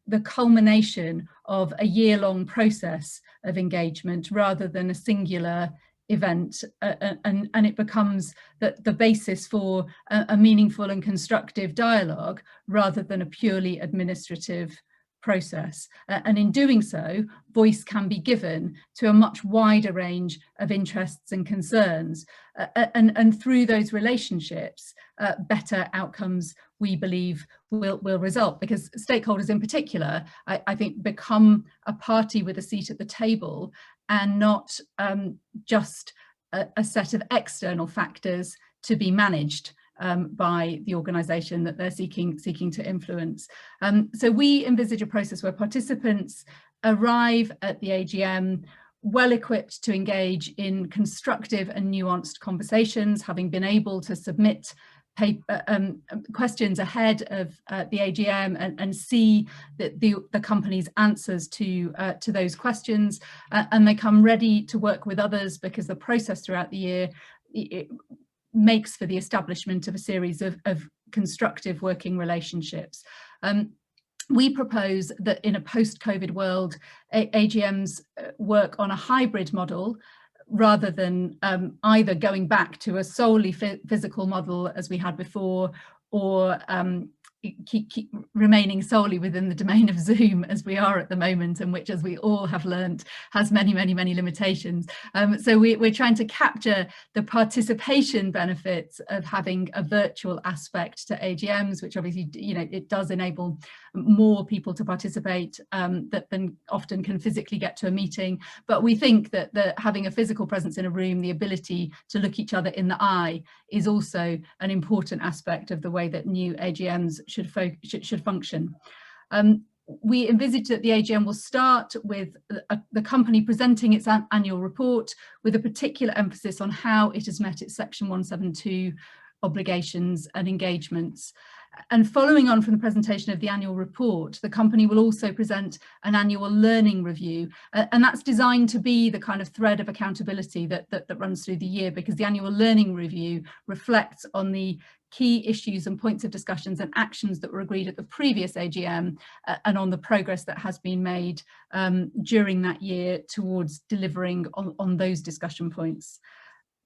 the culmination of a year-long process of engagement rather than a singular event, and it becomes the basis for a meaningful and constructive dialogue rather than a purely administrative process, and in doing so, voice can be given to a much wider range of interests and concerns, and through those relationships, better outcomes, we believe, will result, because stakeholders in particular, I think, become a party with a seat at the table, and not just a set of external factors to be managed by the organisation that they're seeking to influence. So we envisage a process where participants arrive at the AGM well equipped to engage in constructive and nuanced conversations, having been able to submit questions ahead of the AGM and see the company's answers to those questions, and they come ready to work with others, because the process throughout the year makes for the establishment of a series of constructive working relationships. We propose that in a post-COVID world, AGMs work on a hybrid model, rather than either going back to a solely physical model as we had before, or keep remaining solely within the domain of Zoom as we are at the moment, and which, as we all have learnt, has many limitations. So we're trying to capture the participation benefits of having a virtual aspect to AGMs, which obviously, you know, it does enable more people to participate than often can physically get to a meeting. But we think that having a physical presence in a room, the ability to look each other in the eye, is also an important aspect of the way that new AGMs should function. We envisage that the AGM will start with the company presenting its annual report, with a particular emphasis on how it has met its Section 172 obligations and engagements. And following on from the presentation of the annual report, the company will also present an annual learning review, and that's designed to be the kind of thread of accountability that runs through the year, because the annual learning review reflects on the key issues and points of discussions and actions that were agreed at the previous AGM, and on the progress that has been made during that year towards delivering on those discussion points.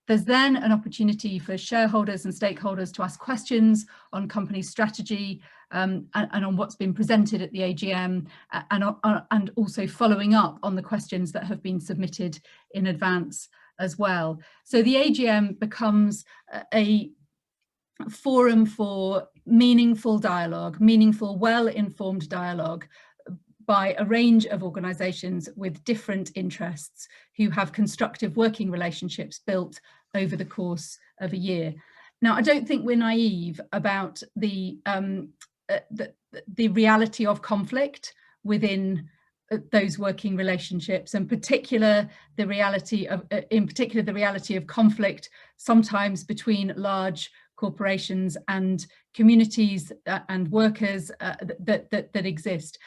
There's then an opportunity for shareholders and stakeholders to ask questions on company strategy and on what's been presented at the AGM, and also following up on the questions that have been submitted in advance as well. So the AGM becomes a forum for meaningful dialogue, meaningful, well-informed dialogue by a range of organisations with different interests who have constructive working relationships built over the course of a year. Now, I don't think we're naive about the reality of conflict within those working relationships, and in particular the reality of conflict sometimes between large corporations and communities and workers that exist.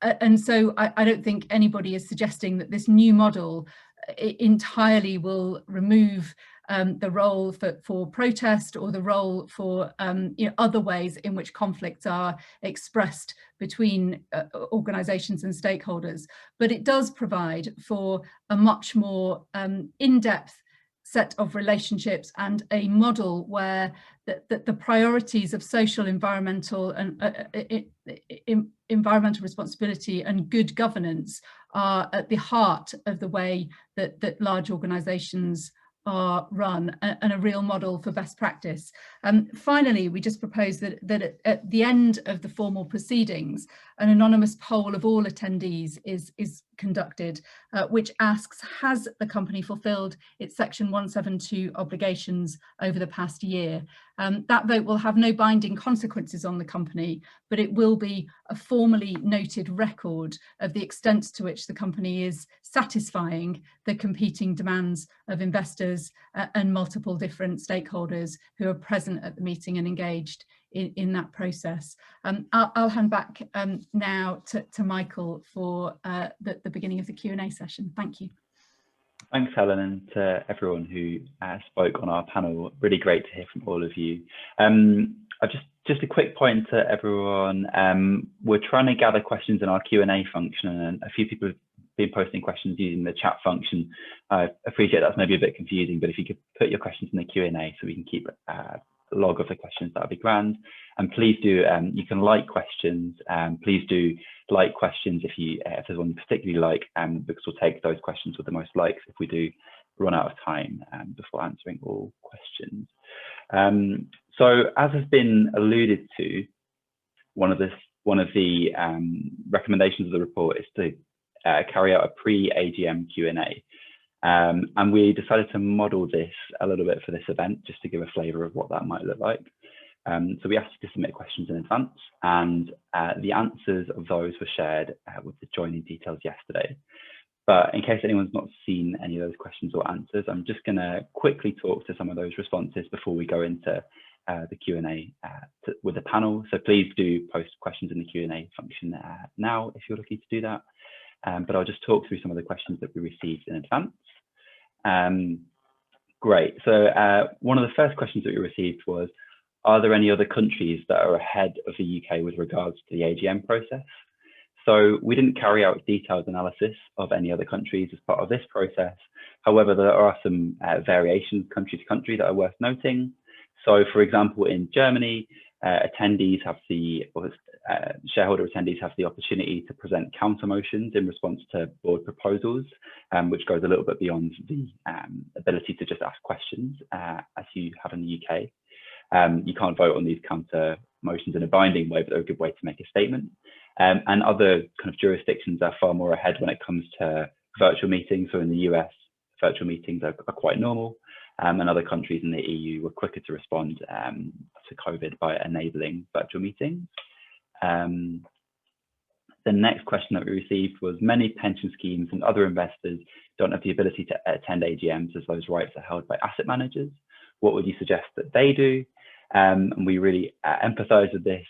And so I don't think anybody is suggesting that this new model entirely will remove the role for protest, or the role for other ways in which conflicts are expressed between organisations and stakeholders. But it does provide for a much more in-depth set of relationships, and a model where the priorities of social, environmental and environmental responsibility and good governance are at the heart of the way that large organisations are run, and a real model for best practice. Finally, we just propose that at the end of the formal proceedings, an anonymous poll of all attendees is conducted, which asks, has the company fulfilled its Section 172 obligations over the past year? That vote will have no binding consequences on the company, but it will be a formally noted record of the extent to which the company is satisfying the competing demands of investors and multiple different stakeholders who are present at the meeting and engaged in that process. I'll hand back now to Michael for the beginning of the Q&A session. Thank you. Thanks, Helen, and to everyone who spoke on our panel. Really great to hear from all of you. Just a quick point to everyone. We're trying to gather questions in our Q&A function, and a few people have been posting questions using the chat function. I appreciate that's maybe a bit confusing, but if you could put your questions in the Q&A so we can keep log of the questions, that would be grand. And please do, you can like questions, please do like questions if there's one you particularly like, because we'll take those questions with the most likes if we do run out of time before answering all questions. So as has been alluded to, one of the recommendations of the report is to carry out a pre-AGM Q&A. And we decided to model this a little bit for this event, just to give a flavour of what that might look like. So we asked you to submit questions in advance, and the answers of those were shared with the joining details yesterday. But in case anyone's not seen any of those questions or answers, I'm just going to quickly talk to some of those responses before we go into the Q&A with the panel. So please do post questions in the Q&A function now if you're looking to do that. But I'll just talk through some of the questions that we received in advance. Great. So one of the first questions that we received was, are there any other countries that are ahead of the UK with regards to the AGM process? So we didn't carry out detailed analysis of any other countries as part of this process. However, there are some variations country to country that are worth noting. So for example, in Germany, attendees have shareholder attendees have the opportunity to present counter motions in response to board proposals, which goes a little bit beyond the ability to just ask questions as you have in the UK. You can't vote on these counter motions in a binding way, but they're a good way to make a statement. And other kind of jurisdictions are far more ahead when it comes to virtual meetings. So in the US, virtual meetings are quite normal, and other countries in the EU were quicker to respond to COVID by enabling virtual meetings. The next question that we received was, many pension schemes and other investors don't have the ability to attend AGMs as those rights are held by asset managers. What would you suggest that they do? And we really empathise with this.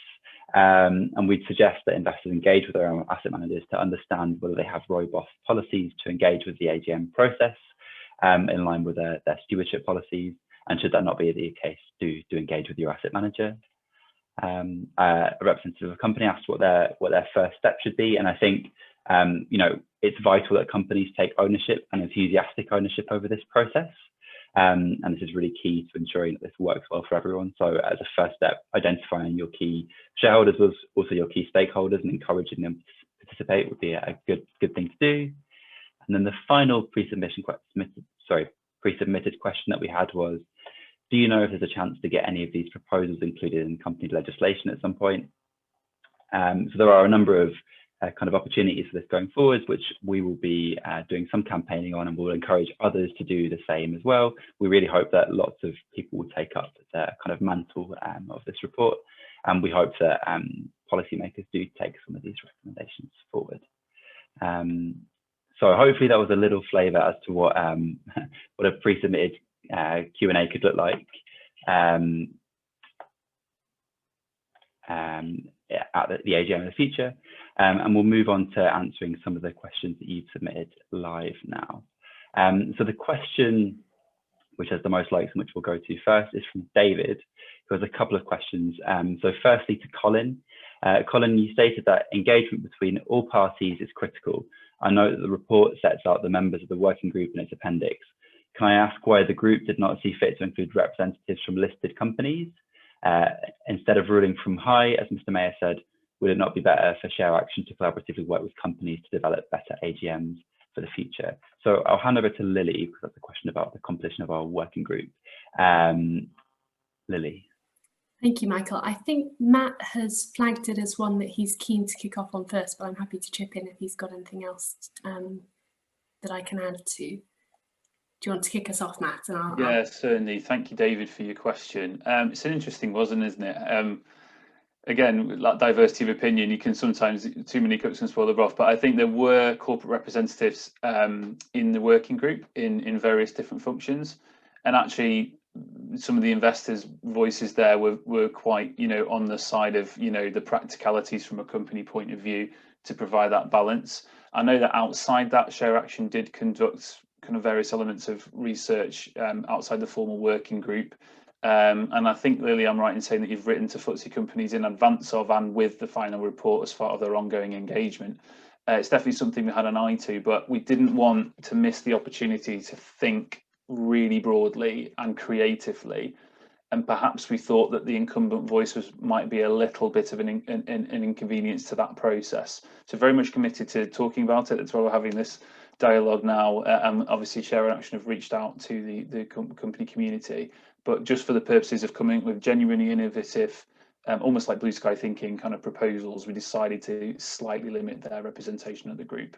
And we'd suggest that investors engage with their own asset managers to understand whether they have robust policies to engage with the AGM process in line with their stewardship policies. And should that not be the case, do engage with your asset manager. A representative of a company asked what their first step should be. And I think, you know, it's vital that companies take ownership and enthusiastic ownership over this process. And this is really key to ensuring that this works well for everyone. So as a first step, identifying your key shareholders, was also your key stakeholders, and encouraging them to participate would be a good thing to do. And then the final pre-submitted question that we had was, do you know if there's a chance to get any of these proposals included in company legislation at some point? So there are a number of kind of opportunities for this going forwards, which we will be doing some campaigning on, and we'll encourage others to do the same as well. We really hope that lots of people will take up the kind of mantle of this report, and we hope that policymakers do take some of these recommendations forward. So hopefully that was a little flavour as to what a pre-submitted Q&A could look like at the AGM in the future. And we'll move on to answering some of the questions that you've submitted live now. So the question which has the most likes and which we'll go to first is from David, who has a couple of questions. So firstly to Colin. Colin, you stated that engagement between all parties is critical. I know that the report sets out the members of the working group in its appendix. Can I ask why the group did not see fit to include representatives from listed companies? Instead of ruling from high, as Mr. Mayor said, would it not be better for Share Action to collaboratively work with companies to develop better AGMs for the future? So I'll hand over to Lily, because that's a question about the composition of our working group. Lily. Thank you, Michael. I think Matt has flagged it as one that he's keen to kick off on first, but I'm happy to chip in if he's got anything else that I can add to. Do you want to kick us off, Matt? And yeah, certainly. Thank you, David, for your question. It's an interesting one, isn't it? Again, like diversity of opinion, you can sometimes, too many cooks can spoil the broth, but I think there were corporate representatives in the working group in various different functions. And actually, some of the investors' voices there were quite, you know, on the side of, you know, the practicalities from a company point of view to provide that balance. I know that outside that, Share Action did conduct kind of various elements of research outside the formal working group. And I think, Lily, I'm right in saying that you've written to FTSE companies in advance of and with the final report as part of their ongoing engagement. It's definitely something we had an eye to, but we didn't want to miss the opportunity to think really broadly and creatively and perhaps we thought that the incumbent voice might be a little bit of an inconvenience to that process. So very much committed to talking about it. That's why we're having this dialogue now, and obviously Share and Action have reached out to the company community, but just for the purposes of coming with genuinely innovative, almost like blue sky thinking kind of proposals, we decided to slightly limit their representation of the group.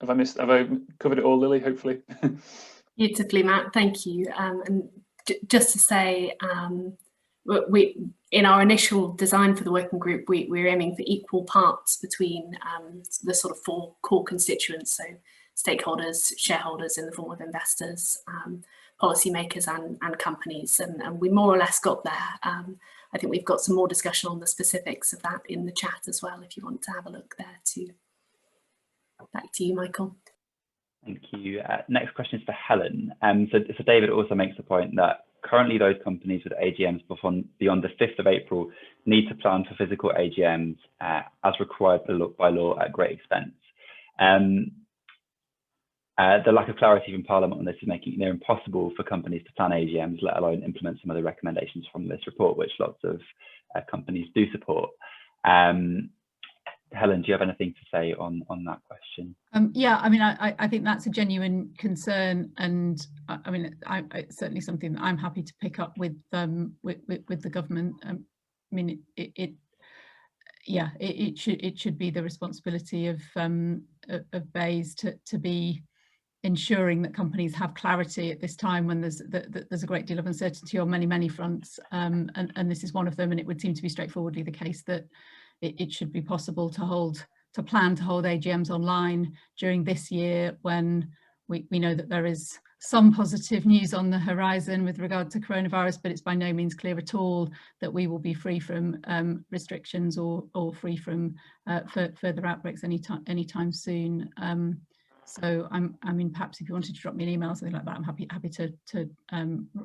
Have I covered it all, Lily, hopefully? Beautifully, Matt, thank you. And just to say, we in our initial design for the working group, we're aiming for equal parts between the sort of 4 core constituents, so stakeholders, shareholders in the form of investors, policymakers and companies, and we more or less got there. I think we've got some more discussion on the specifics of that in the chat as well, if you want to have a look there too. Back to you, Michael. Thank you. Next question is for Helen. So David also makes the point that currently those companies with AGMs beyond the 5th of April need to plan for physical AGMs as required by law at great expense. The lack of clarity from Parliament on this is making it near impossible for companies to plan AGMs, let alone implement some of the recommendations from this report, which lots of companies do support. Helen, do you have anything to say on that question? Yeah, I mean, I think that's a genuine concern, and I mean, it's certainly something that I'm happy to pick up with the government. I mean, it should be the responsibility of BEIS to be ensuring that companies have clarity at this time when there's a great deal of uncertainty on many fronts, and this is one of them. And it would seem to be straightforwardly the case that it should be possible to plan to hold AGMs online during this year, when we know that there is some positive news on the horizon with regard to coronavirus, but it's by no means clear at all that we will be free from restrictions or free from further outbreaks anytime soon. So I mean, perhaps if you wanted to drop me an email or something like that, I'm happy to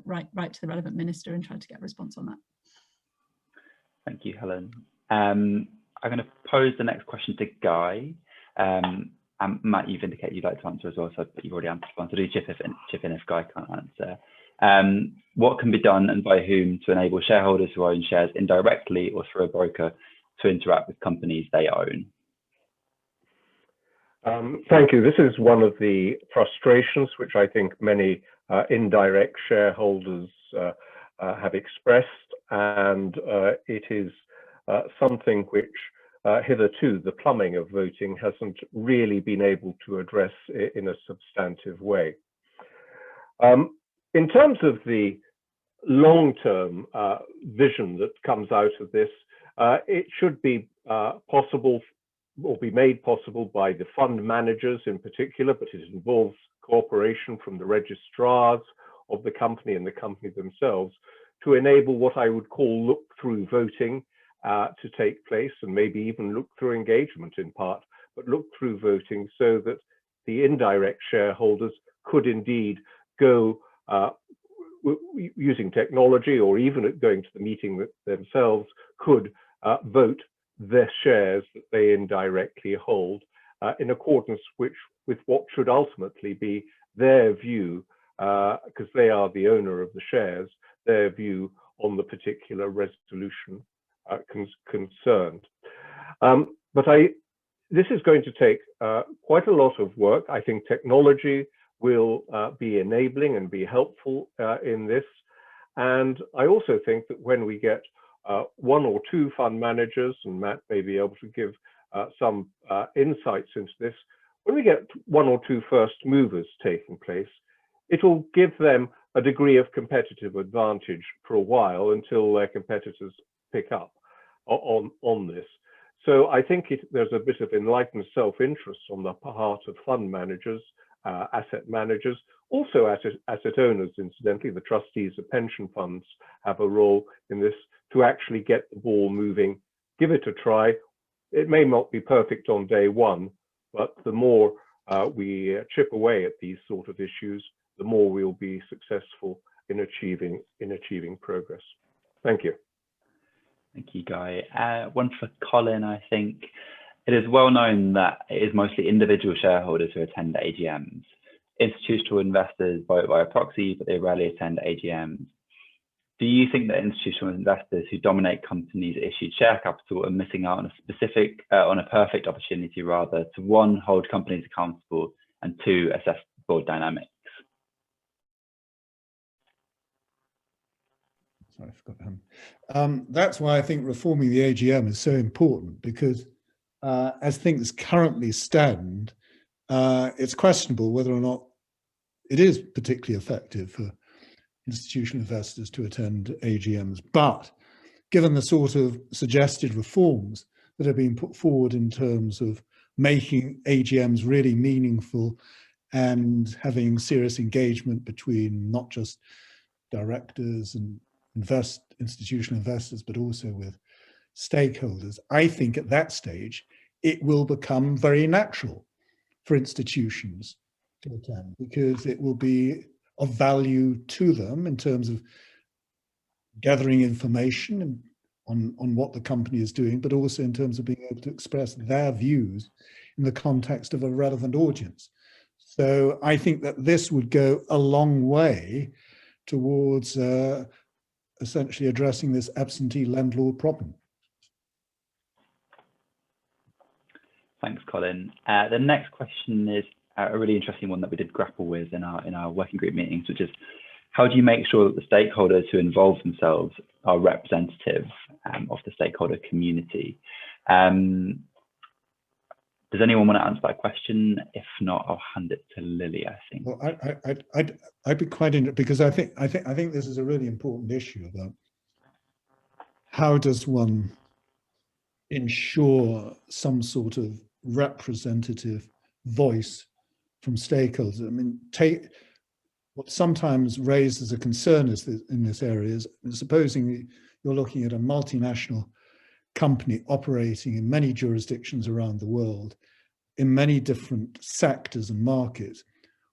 write to the relevant minister and try to get a response on that. Thank you, Helen. I'm going to pose the next question to Guy. And Matt, you've indicated you'd like to answer as well, but you've already answered one. So do chip in if Guy can't answer. What can be done and by whom to enable shareholders who own shares indirectly or through a broker to interact with companies they own? Thank you. This is one of the frustrations which I think many indirect shareholders have expressed, and it is something which hitherto the plumbing of voting hasn't really been able to address in a substantive way. In terms of the long-term vision that comes out of this, it should be possible or be made possible by the fund managers in particular, but it involves cooperation from the registrars of the company and the company themselves to enable what I would call look-through voting to take place, and maybe even look-through engagement in part, but look-through voting so that the indirect shareholders could indeed go using technology, or even going to the meeting themselves, could vote their shares that they indirectly hold in accordance with what should ultimately be their view, because they are the owner of the shares, their view on the particular resolution concerned. But this is going to take quite a lot of work. I think technology will be enabling and be helpful in this. And I also think that when we get 1 or 2 fund managers, and Matt may be able to give some insights into this, when we get 1 or 2 first movers taking place, it will give them a degree of competitive advantage for a while until their competitors pick up on this. So I think there's a bit of enlightened self-interest on the part of fund managers, asset managers, also asset owners, incidentally. The trustees of pension funds have a role in this to actually get the ball moving. Give it a try. It may not be perfect on day one, but the more we chip away at these sort of issues, the more we'll be successful in achieving progress. Thank you. Thank you, Guy. One for Colin, I think. It is well known that it is mostly individual shareholders who attend AGMs. Institutional investors vote via proxy, but they rarely attend AGMs. do you think that institutional investors who dominate companies' issued share capital are missing out on a specific, on a perfect opportunity rather to one, hold companies accountable, and two, assess board dynamics? Sorry, I forgot. That's why I think reforming the AGM is so important, because as things currently stand, it's questionable whether or not it is particularly effective for institutional investors to attend AGMs. But given the sort of suggested reforms that have been put forward in terms of making AGMs really meaningful and having serious engagement between not just directors and institutional investors, but also with stakeholders, I think at that stage it will become very natural for institutions to attend, because it will be of value to them in terms of gathering information on what the company is doing, but also in terms of being able to express their views in the context of a relevant audience. So I think that this would go a long way towards essentially addressing this absentee landlord problem. Thanks, Colin. The next question is a really interesting one that we did grapple with in our working group meetings, which is, how do you make sure that the stakeholders who involve themselves are representative of the stakeholder community? Does anyone want to answer that question? If not, I'll hand it to Lily, I think. Well, I'd be quite interested, because I think this is a really important issue about how does one ensure some sort of representative voice from stakeholders. I mean, what sometimes raises a concern in this area is, supposing you're looking at a multinational company operating in many jurisdictions around the world, in many different sectors and markets,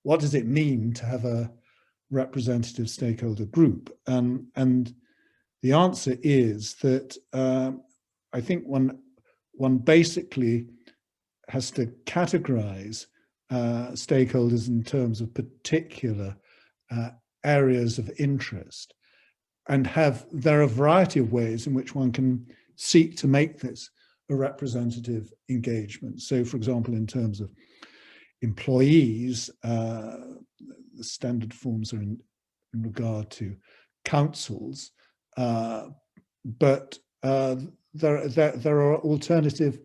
what does it mean to have a representative stakeholder group? And the answer is that I think one basically has to categorize stakeholders in terms of particular areas of interest, and there are a variety of ways in which one can seek to make this a representative engagement. So, for example, in terms of employees, the standard forms are in regard to councils, but there are alternative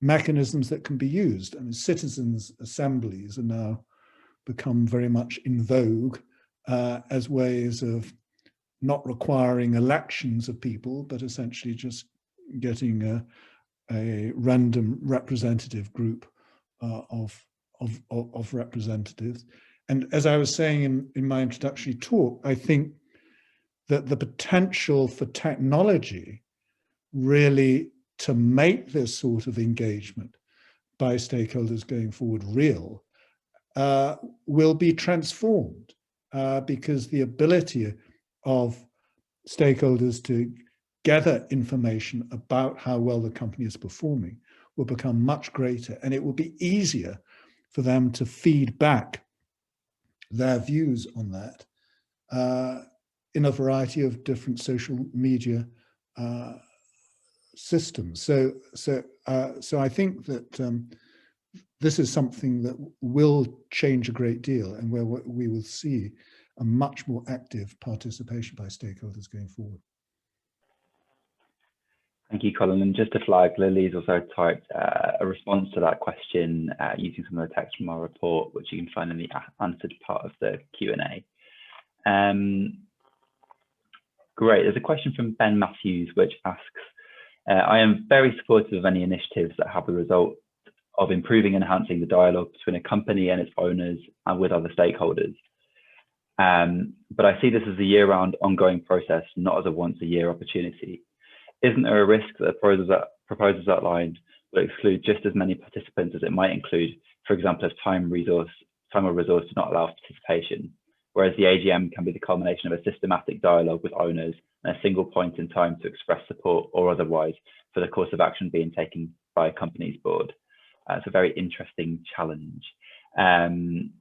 mechanisms that can be used. I mean, citizens' assemblies are now become very much in vogue as ways of not requiring elections of people, but essentially just getting a random representative group of representatives. And as I was saying in my introductory talk, I think that the potential for technology really to make this sort of engagement by stakeholders going forward real will be transformed, because the ability of stakeholders to gather information about how well the company is performing will become much greater, and it will be easier for them to feed back their views on that in a variety of different social media systems. So I think that this is something that will change a great deal, and where we will see a much more active participation by stakeholders going forward. Thank you, Colin. And just to flag, Lily's also typed a response to that question using some of the text from our report, which you can find in the answered part of the Q&A. Great. There's a question from Ben Matthews, which asks, I am very supportive of any initiatives that have the result of improving and enhancing the dialogue between a company and its owners and with other stakeholders. But I see this as a year-round ongoing process, not as a once-a-year opportunity. Isn't there a risk that the proposals outlined will exclude just as many participants as it might include, for example, if time or resource do not allow participation, whereas the AGM can be the culmination of a systematic dialogue with owners and a single point in time to express support or otherwise for the course of action being taken by a company's board? It's a very interesting challenge. I'm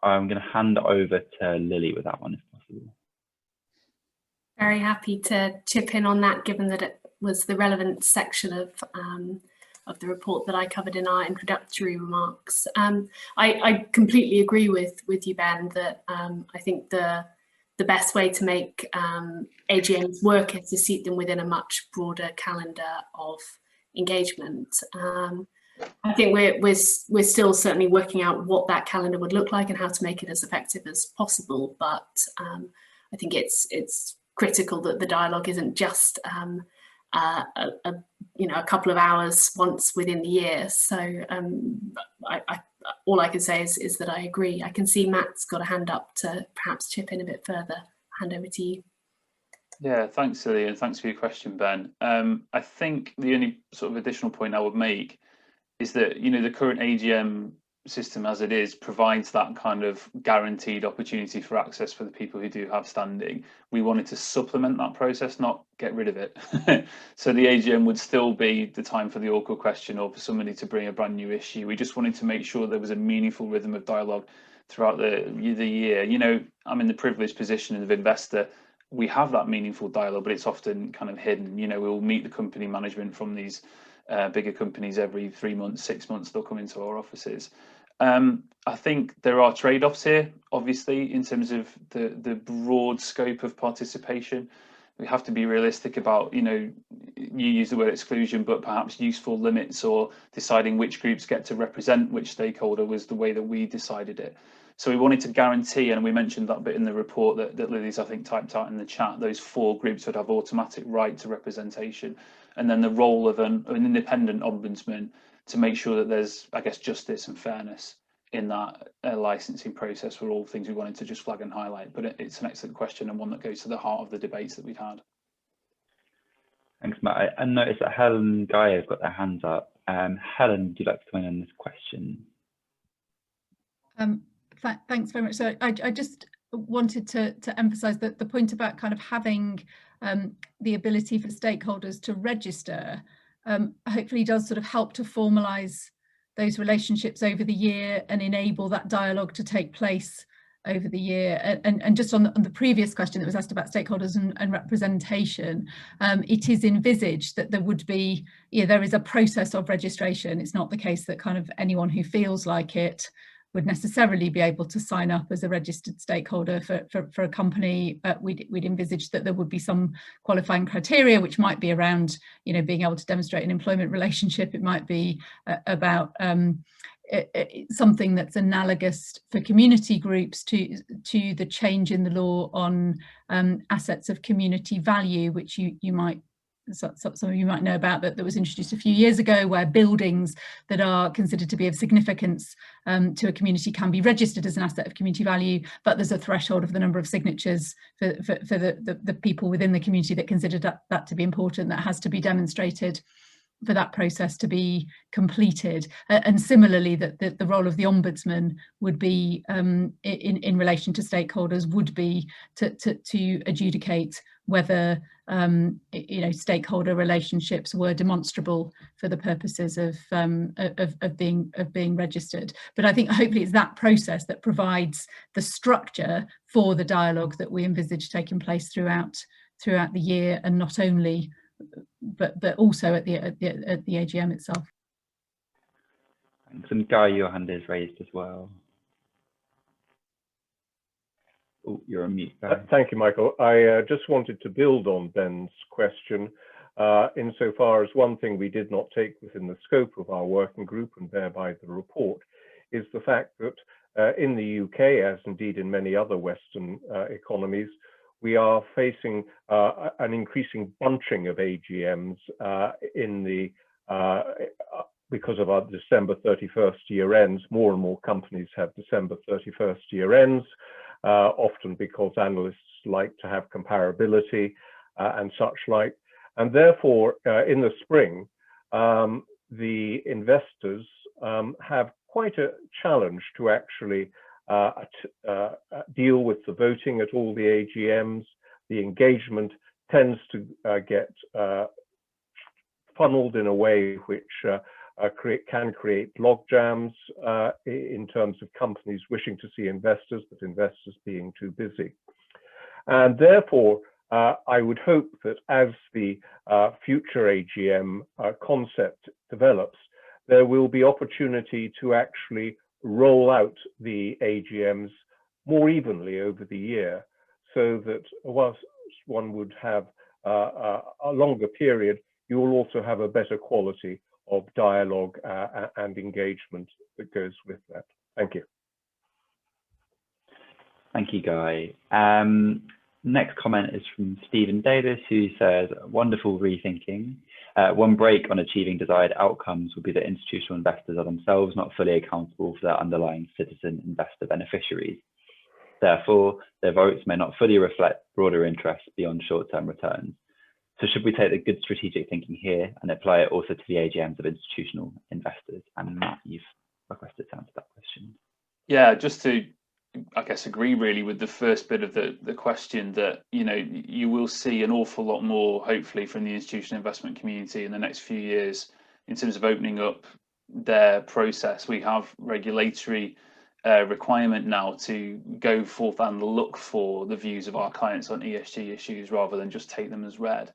going to hand over to Lily with that one, if possible. Very happy to chip in on that, given that it was the relevant section of the report that I covered in our introductory remarks. I completely agree with you, Ben, that I think the best way to make AGMs work is to seat them within a much broader calendar of engagement. I think we're still certainly working out what that calendar would look like and how to make it as effective as possible. But I think it's critical that the dialogue isn't just a couple of hours once within the year. So all I can say is that I agree. I can see Matt's got a hand up to perhaps chip in a bit further. Hand over to you. Yeah, thanks, Lily, and thanks for your question, Ben. I think the only sort of additional point I would make is that, you know, the current AGM system as it is provides that kind of guaranteed opportunity for access for the people who do have standing. We wanted to supplement that process, not get rid of it. So the AGM would still be the time for the awkward question or for somebody to bring a brand new issue. We just wanted to make sure there was a meaningful rhythm of dialogue throughout the year. You know, I'm in the privileged position of investor. We have that meaningful dialogue, but it's often kind of hidden. You know, we'll meet the company management from these bigger companies every 3 months, 6 months. They'll come into our offices. I think there are trade-offs here, obviously, in terms of the broad scope of participation. We have to be realistic about, you know, you use the word exclusion, but perhaps useful limits or deciding which groups get to represent which stakeholder was the way that we decided it. So we wanted to guarantee, and we mentioned that bit in the report that Lily's, I think, typed out in the chat, those 4 groups would have automatic right to representation. And then the role of an independent ombudsman to make sure that there's, I guess, justice and fairness in that licensing process were all things we wanted to just flag and highlight. But it's an excellent question and one that goes to the heart of the debates that we've had. Thanks, Matt. I noticed that Helen and Guy have got their hands up. Helen, would you like to come in on this question? Thanks very much. So I just wanted to emphasise that the point about kind of having the ability for stakeholders to register hopefully does sort of help to formalise those relationships over the year and enable that dialogue to take place over the year. And just on the previous question that was asked about stakeholders and representation, it is envisaged that there would be, there is a process of registration. It's not the case that kind of anyone who feels like it would necessarily be able to sign up as a registered stakeholder for a company. We'd envisage that there would be some qualifying criteria, which might be around, being able to demonstrate an employment relationship. It might be about something that's analogous for community groups to the change in the law on assets of community value, which some of you might know about, that was introduced a few years ago, where buildings that are considered to be of significance to a community can be registered as an asset of community value, but there's a threshold of the number of signatures for the people within the community that consider that to be important, that has to be demonstrated for that process to be completed. And similarly, that the role of the ombudsman would be in relation to stakeholders would be to adjudicate whether stakeholder relationships were demonstrable for the purposes of being registered. But I think hopefully it's that process that provides the structure for the dialogue that we envisage taking place throughout the year, and not only but also at the AGM itself. Thanks. And Guy, your hand is raised as well. Oh, you're on mute, Guy. Thank you, Michael. I just wanted to build on Ben's question insofar as one thing we did not take within the scope of our working group, and thereby the report, is the fact that in the UK, as indeed in many other Western economies, we are facing an increasing bunching of AGMs because of our December 31st year ends. More and more companies have December 31st year ends, often because analysts like to have comparability and such like. And therefore, in the spring, the investors have quite a challenge to actually deal with the voting at all the AGMs. The engagement tends to get funneled in a way which can create log jams in terms of companies wishing to see investors, but investors being too busy. And therefore, I would hope that as the future AGM concept develops, there will be opportunity to actually roll out the AGMs more evenly over the year, so that whilst one would have a longer period, you will also have a better quality of dialogue and engagement that goes with that. Thank you. Thank you, Guy. Next comment is from Stephen Davis, who says, wonderful rethinking. One break on achieving desired outcomes would be that institutional investors are themselves not fully accountable for their underlying citizen investor beneficiaries. Therefore, their votes may not fully reflect broader interests beyond short-term returns. So should we take the good strategic thinking here and apply it also to the AGMs of institutional investors? And Matt, you've requested to answer that question. Yeah, just to, I guess, agree really with the first bit of the question, that, you know, you will see an awful lot more, hopefully, from the institutional investment community in the next few years in terms of opening up their process. We have regulatory requirement now to go forth and look for the views of our clients on ESG issues rather than just take them as read.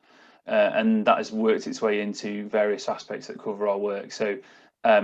And that has worked its way into various aspects that cover our work. So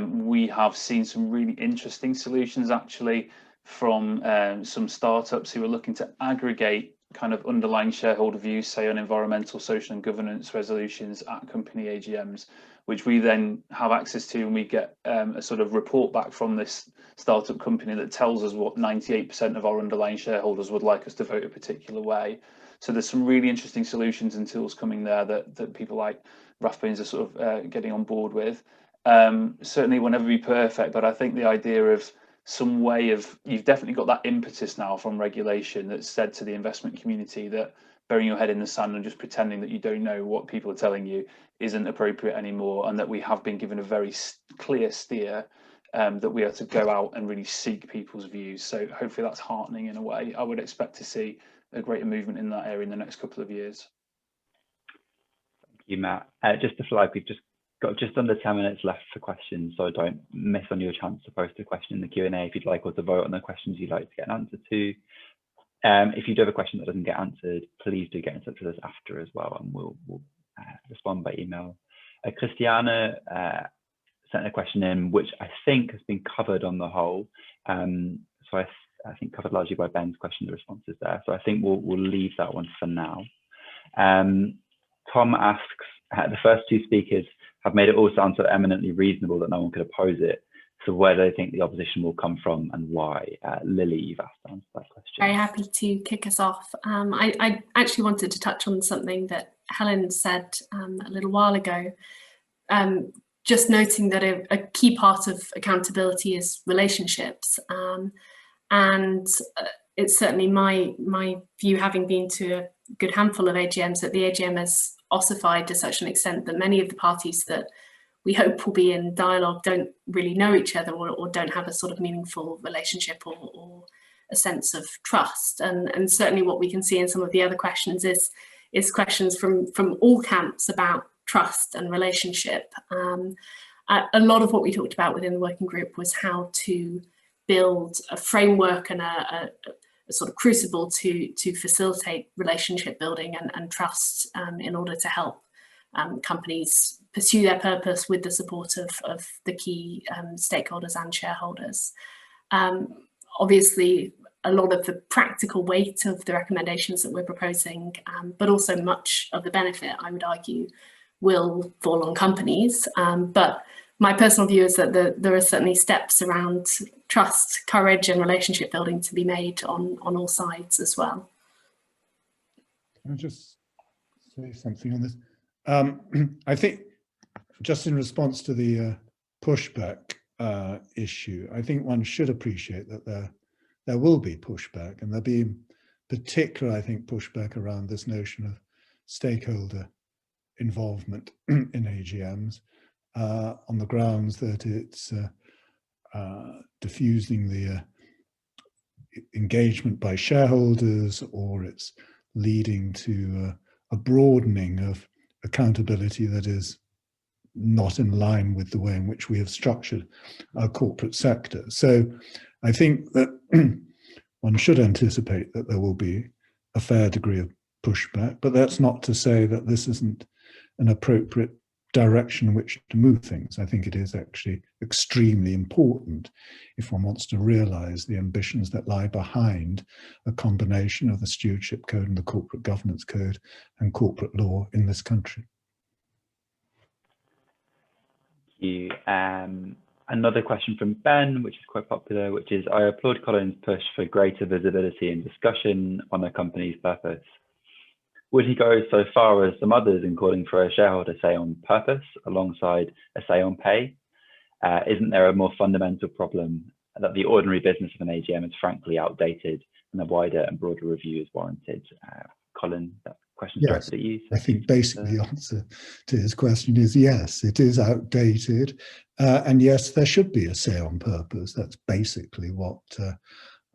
we have seen some really interesting solutions actually from some startups who are looking to aggregate kind of underlying shareholder views, say on environmental, social and governance resolutions at company AGMs, which we then have access to, and we get a sort of report back from this startup company that tells us what 98% of our underlying shareholders would like us to vote a particular way. So there's some really interesting solutions and tools coming there that people like Rathbones are sort of getting on board with. Certainly will never be perfect, but I think the idea of some way of, you've definitely got that impetus now from regulation that's said to the investment community that burying your head in the sand and just pretending that you don't know what people are telling you isn't appropriate anymore, and that we have been given a very clear steer that we are to go out and really seek people's views. So hopefully that's heartening in a way. I would expect to see a greater movement in that area in the next couple of years. Thank you, Matt. Just to flag, we've just got just under 10 minutes left for questions, so don't miss on your chance to post a question in the Q&A if you'd like, or to vote on the questions you'd like to get an answer to. If you do have a question that doesn't get answered, please do get in touch with us after as well, and we'll respond by email. Christiana sent a question in, which I think has been covered on the whole. So I think covered largely by Ben's question, the responses there. So I think we'll leave that one for now. Tom asks, the first two speakers have made it all sound so eminently reasonable that no one could oppose it. So where do they think the opposition will come from and why? Lily, you've asked to answer that question. Very happy to kick us off. I actually wanted to touch on something that Helen said a little while ago, just noting that a key part of accountability is relationships. And it's certainly my view, having been to a good handful of AGMs, that the AGM has ossified to such an extent that many of the parties that we hope will be in dialogue don't really know each other, or don't have a sort of meaningful relationship or a sense of trust. And certainly what we can see in some of the other questions is questions from all camps about trust and relationship. A lot of what we talked about within the working group was how to build a framework and a sort of crucible to facilitate relationship building and trust in order to help companies pursue their purpose with the support of the key stakeholders and shareholders. Obviously, a lot of the practical weight of the recommendations that we're proposing, but also much of the benefit, I would argue, will fall on companies. But my personal view is that there are certainly steps around trust, courage and relationship building to be made on all sides as well. Can I just say something on this? I think just in response to the pushback issue, I think one should appreciate that there will be pushback, and there'll be in particular, I think, pushback around this notion of stakeholder involvement in AGMs on the grounds that it's diffusing the engagement by shareholders, or it's leading to a broadening of accountability that is not in line with the way in which we have structured our corporate sector. So I think that one should anticipate that there will be a fair degree of pushback, but that's not to say that this isn't an appropriate direction in which to move things. I think it is actually extremely important if one wants to realise the ambitions that lie behind a combination of the Stewardship Code and the Corporate Governance Code and corporate law in this country. Thank you. Another question from Ben, which is quite popular, which is, I applaud Colin's push for greater visibility and discussion on a company's purpose. Would he go so far as some others in calling for a shareholder say on purpose alongside a say on pay? Isn't there a more fundamental problem that the ordinary business of an AGM is frankly outdated and a wider and broader review is warranted? Colin, that question's directed at you. So I think basically the answer to his question is yes, it is outdated. And yes, there should be a say on purpose. That's basically what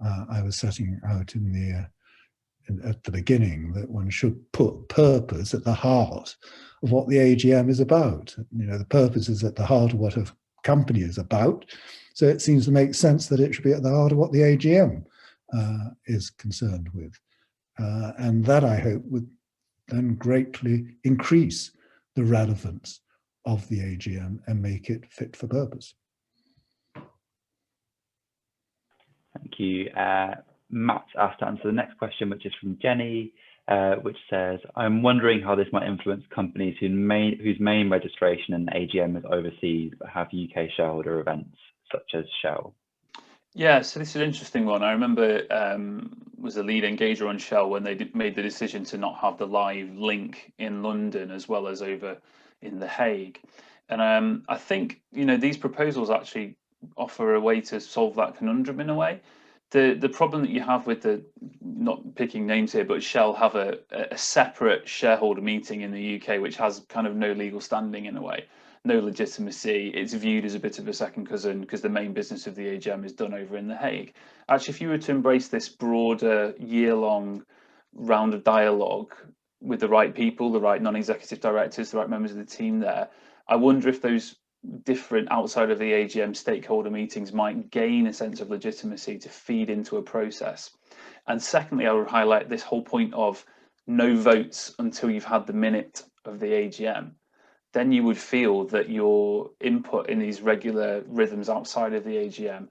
I was setting out in the at the beginning, that one should put purpose at the heart of what the AGM is about. You know, the purpose is at the heart of what a company is about. So it seems to make sense that it should be at the heart of what the AGM is concerned with. And that, I hope, would then greatly increase the relevance of the AGM and make it fit for purpose. Thank you. Matt asked to answer the next question, which is from Jenny, which says, I'm wondering how this might influence companies whose main registration and AGM is overseas but have UK shareholder events, such as Shell. Yeah, so this is an interesting one. I remember was a lead engager on Shell when they made the decision to not have the live link in London as well as over in The Hague. And I think, you know, these proposals actually offer a way to solve that conundrum in a way. The problem that you have with the, not picking names here, but Shell have a separate shareholder meeting in the UK, which has kind of no legal standing in a way, no legitimacy. It's viewed as a bit of a second cousin because the main business of the AGM is done over in The Hague. Actually, if you were to embrace this broader year-long round of dialogue with the right people, the right non-executive directors, the right members of the team there, I wonder if those different outside of the AGM stakeholder meetings might gain a sense of legitimacy to feed into a process. And secondly, I would highlight this whole point of no votes until you've had the minute of the AGM. Then you would feel that your input in these regular rhythms outside of the AGM,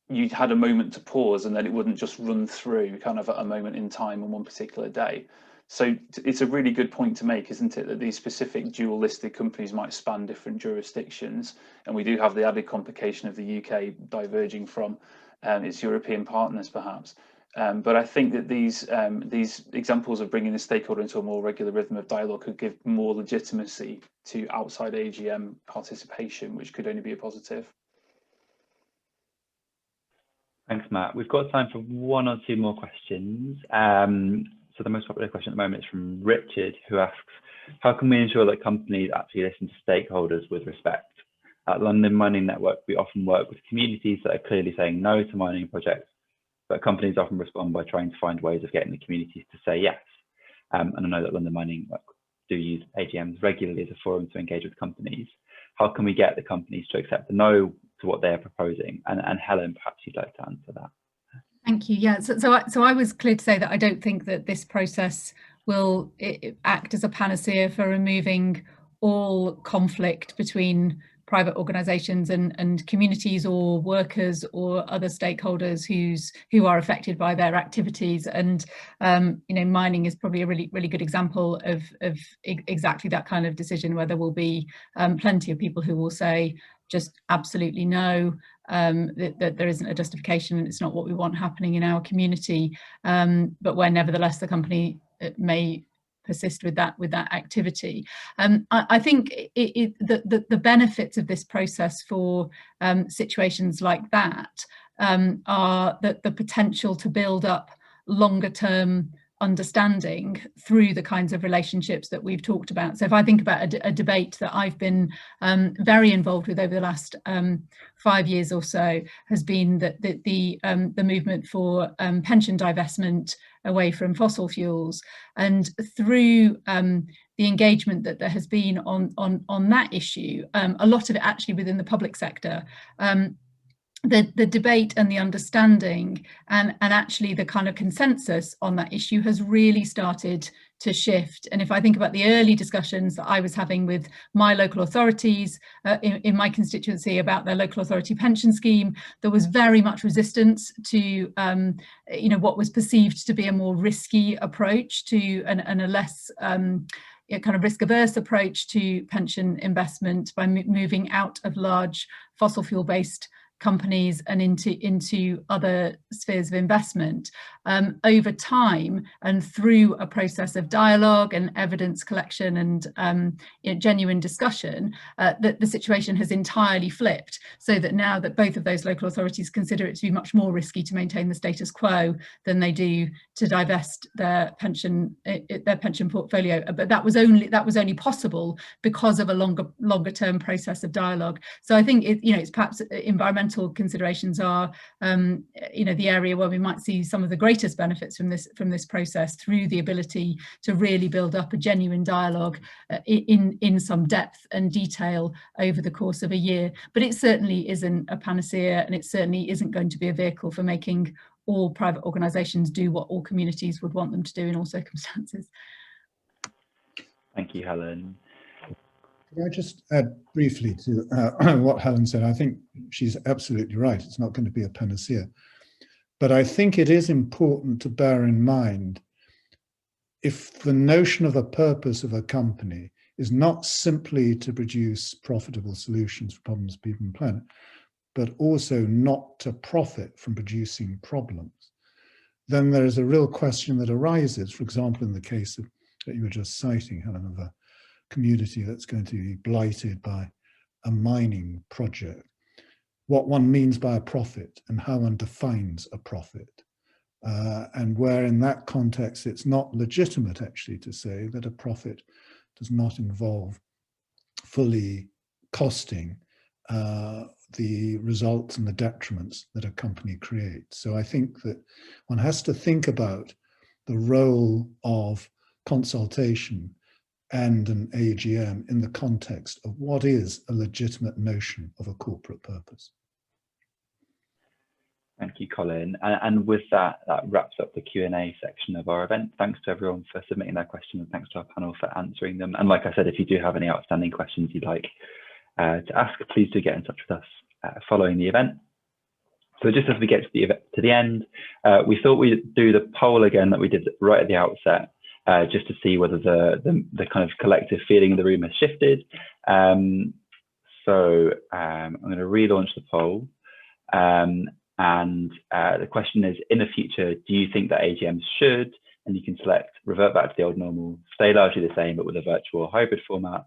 you had a moment to pause, and then it wouldn't just run through kind of at a moment in time on one particular day. So it's a really good point to make, isn't it, that these specific dual listed companies might span different jurisdictions, and we do have the added complication of the UK diverging from its European partners perhaps. But I think that these examples of bringing the stakeholder into a more regular rhythm of dialogue could give more legitimacy to outside AGM participation, which could only be a positive. Thanks, Matt. We've got time for one or two more questions. So the most popular question at the moment is from Richard, who asks, how can we ensure that companies actually listen to stakeholders with respect? At London Mining Network, we often work with communities that are clearly saying no to mining projects, but companies often respond by trying to find ways of getting the communities to say yes. And I know that London Mining Network do use AGMs regularly as a forum to engage with companies. How can we get the companies to accept the no to what they're proposing? And Helen, perhaps you'd like to answer that. Thank you. Yeah, so I was clear to say that I don't think that this process will act as a panacea for removing all conflict between private organisations and communities or workers or other stakeholders who are affected by their activities. And you know, mining is probably a really good example of exactly that kind of decision, where there will be plenty of people who will say just absolutely no, that there isn't a justification and it's not what we want happening in our community, but where nevertheless the company may persist with that activity. I think the benefits of this process for situations like that are the potential to build up longer term understanding through the kinds of relationships that we've talked about. So if I think about a debate that I've been very involved with over the last 5 years or so, has been that the movement for pension divestment away from fossil fuels, and through the engagement that there has been on that issue, a lot of it actually within the public sector. The debate and the understanding and actually the kind of consensus on that issue has really started shift. And if I think about the early discussions that I was having with my local authorities in my constituency about their local authority pension scheme, there was very much resistance to you know, what was perceived to be a more risky approach to and a less kind of risk-averse approach to pension investment by moving out of large fossil fuel-based companies and into other spheres of investment. Over time and through a process of dialogue and evidence collection and genuine discussion, that the situation has entirely flipped, so that now that both of those local authorities consider it to be much more risky to maintain the status quo than they do to divest their pension portfolio. But that was only possible because of a longer term process of dialogue. So I think it's perhaps environmental considerations are the area where we might see some of the greatest benefits from this process, through the ability to really build up a genuine dialogue in some depth and detail over the course of a year. But it certainly isn't a panacea, and it certainly isn't going to be a vehicle for making all private organisations do what all communities would want them to do in all circumstances. Thank you, Helen. Can I just add briefly to what Helen said? I think she's absolutely right. It's not going to be a panacea. But I think it is important to bear in mind, if the notion of a purpose of a company is not simply to produce profitable solutions for problems of people and planet, but also not to profit from producing problems, then there is a real question that arises, for example, in the case that you were just citing, Helen, of a community that's going to be blighted by a mining project, what one means by a profit and how one defines a profit. And where in that context, it's not legitimate actually to say that a profit does not involve fully costing the results and the detriments that a company creates. So I think that one has to think about the role of consultation and an AGM in the context of what is a legitimate notion of a corporate purpose. Thank you, Colin. And with that, that wraps up the Q&A section of our event. Thanks to everyone for submitting their questions, and thanks to our panel for answering them. And like I said, if you do have any outstanding questions you'd like to ask, please do get in touch with us following the event. So just as we get to the end, we thought we'd do the poll again that we did right at the outset, just to see whether the kind of collective feeling in the room has shifted. So I'm going to relaunch the poll. And the question is, in the future, do you think that AGMs should, and you can select revert back to the old normal, stay largely the same but with a virtual or hybrid format,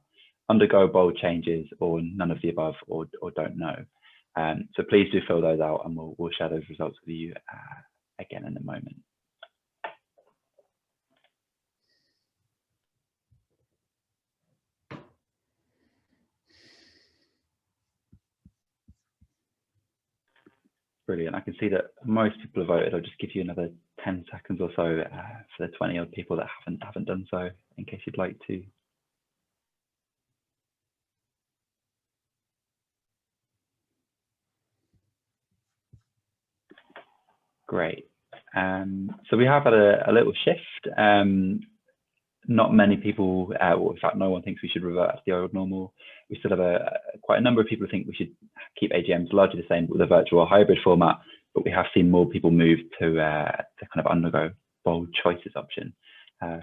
undergo bold changes, or none of the above, or don't know? So please do fill those out, and we'll share those results with you again in a moment. Brilliant. I can see that most people have voted. I'll just give you another 10 seconds or so for the 20 odd people that haven't done so, in case you'd like to. Great. So we have had a little shift. Not many people, well, in fact, no one thinks we should revert to the old normal. We still have quite a number of people who think we should keep AGMs largely the same with a virtual or hybrid format, but we have seen more people move to kind of undergo bold choices option,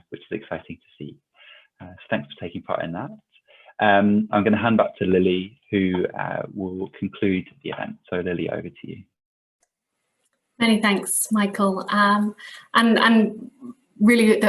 which is exciting to see. So thanks for taking part in that. I'm going to hand back to Lily, who will conclude the event. So Lily, over to you. Many thanks, Michael. And really,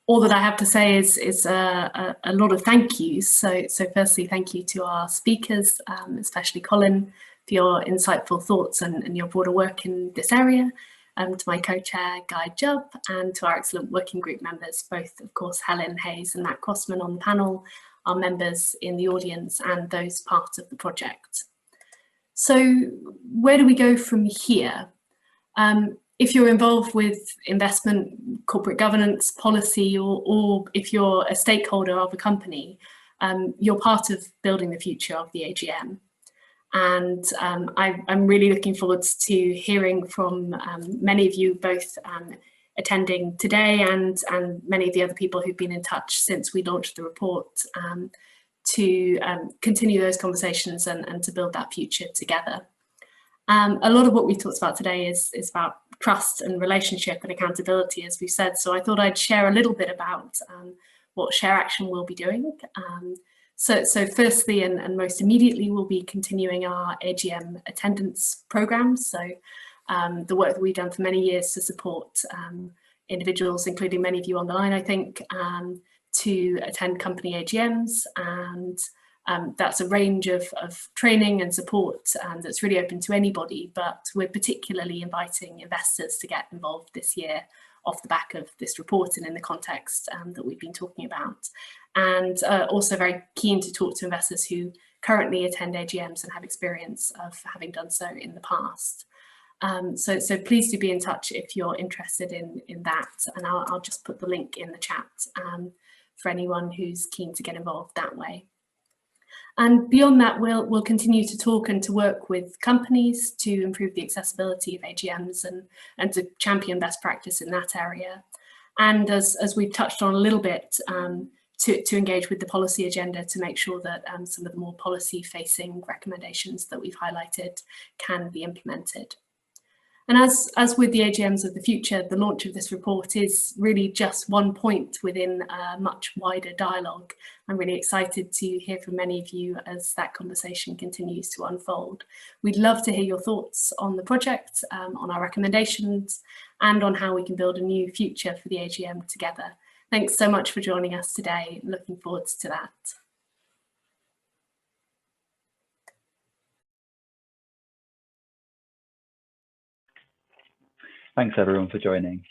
all that I have to say is a lot of thank yous. So firstly, thank you to our speakers, especially Colin, for your insightful thoughts and your broader work in this area, to my co-chair, Guy Jubb, and to our excellent working group members, both, of course, Helen Hayes and Matt Crossman on the panel, our members in the audience, and those parts of the project. So where do we go from here? If you're involved with investment, corporate governance, policy, or if you're a stakeholder of a company, you're part of building the future of the AGM. And I'm really looking forward to hearing from many of you, both attending today and many of the other people who've been in touch since we launched the report to continue those conversations and to build that future together. A lot of what we talked about today is about trust and relationship and accountability, as we said. So I thought I'd share a little bit about what ShareAction will be doing. So firstly and most immediately, we'll be continuing our AGM attendance programs. So the work that we've done for many years to support individuals, including many of you on the line, I think, to attend company AGMs, and that's a range of training and support that's really open to anybody, but we're particularly inviting investors to get involved this year off the back of this report and in the context that we've been talking about. And also very keen to talk to investors who currently attend AGMs and have experience of having done so in the past. So please do be in touch if you're interested in that, and I'll just put the link in the chat for anyone who's keen to get involved that way. And beyond that, we'll continue to talk and to work with companies to improve the accessibility of AGMs and to champion best practice in that area. And as we've touched on a little bit, to engage with the policy agenda to make sure that some of the more policy-facing recommendations that we've highlighted can be implemented. And as with the AGMs of the future, the launch of this report is really just one point within a much wider dialogue. I'm really excited to hear from many of you as that conversation continues to unfold. We'd love to hear your thoughts on the project, on our recommendations, and on how we can build a new future for the AGM together. Thanks so much for joining us today. Looking forward to that. Thanks everyone for joining.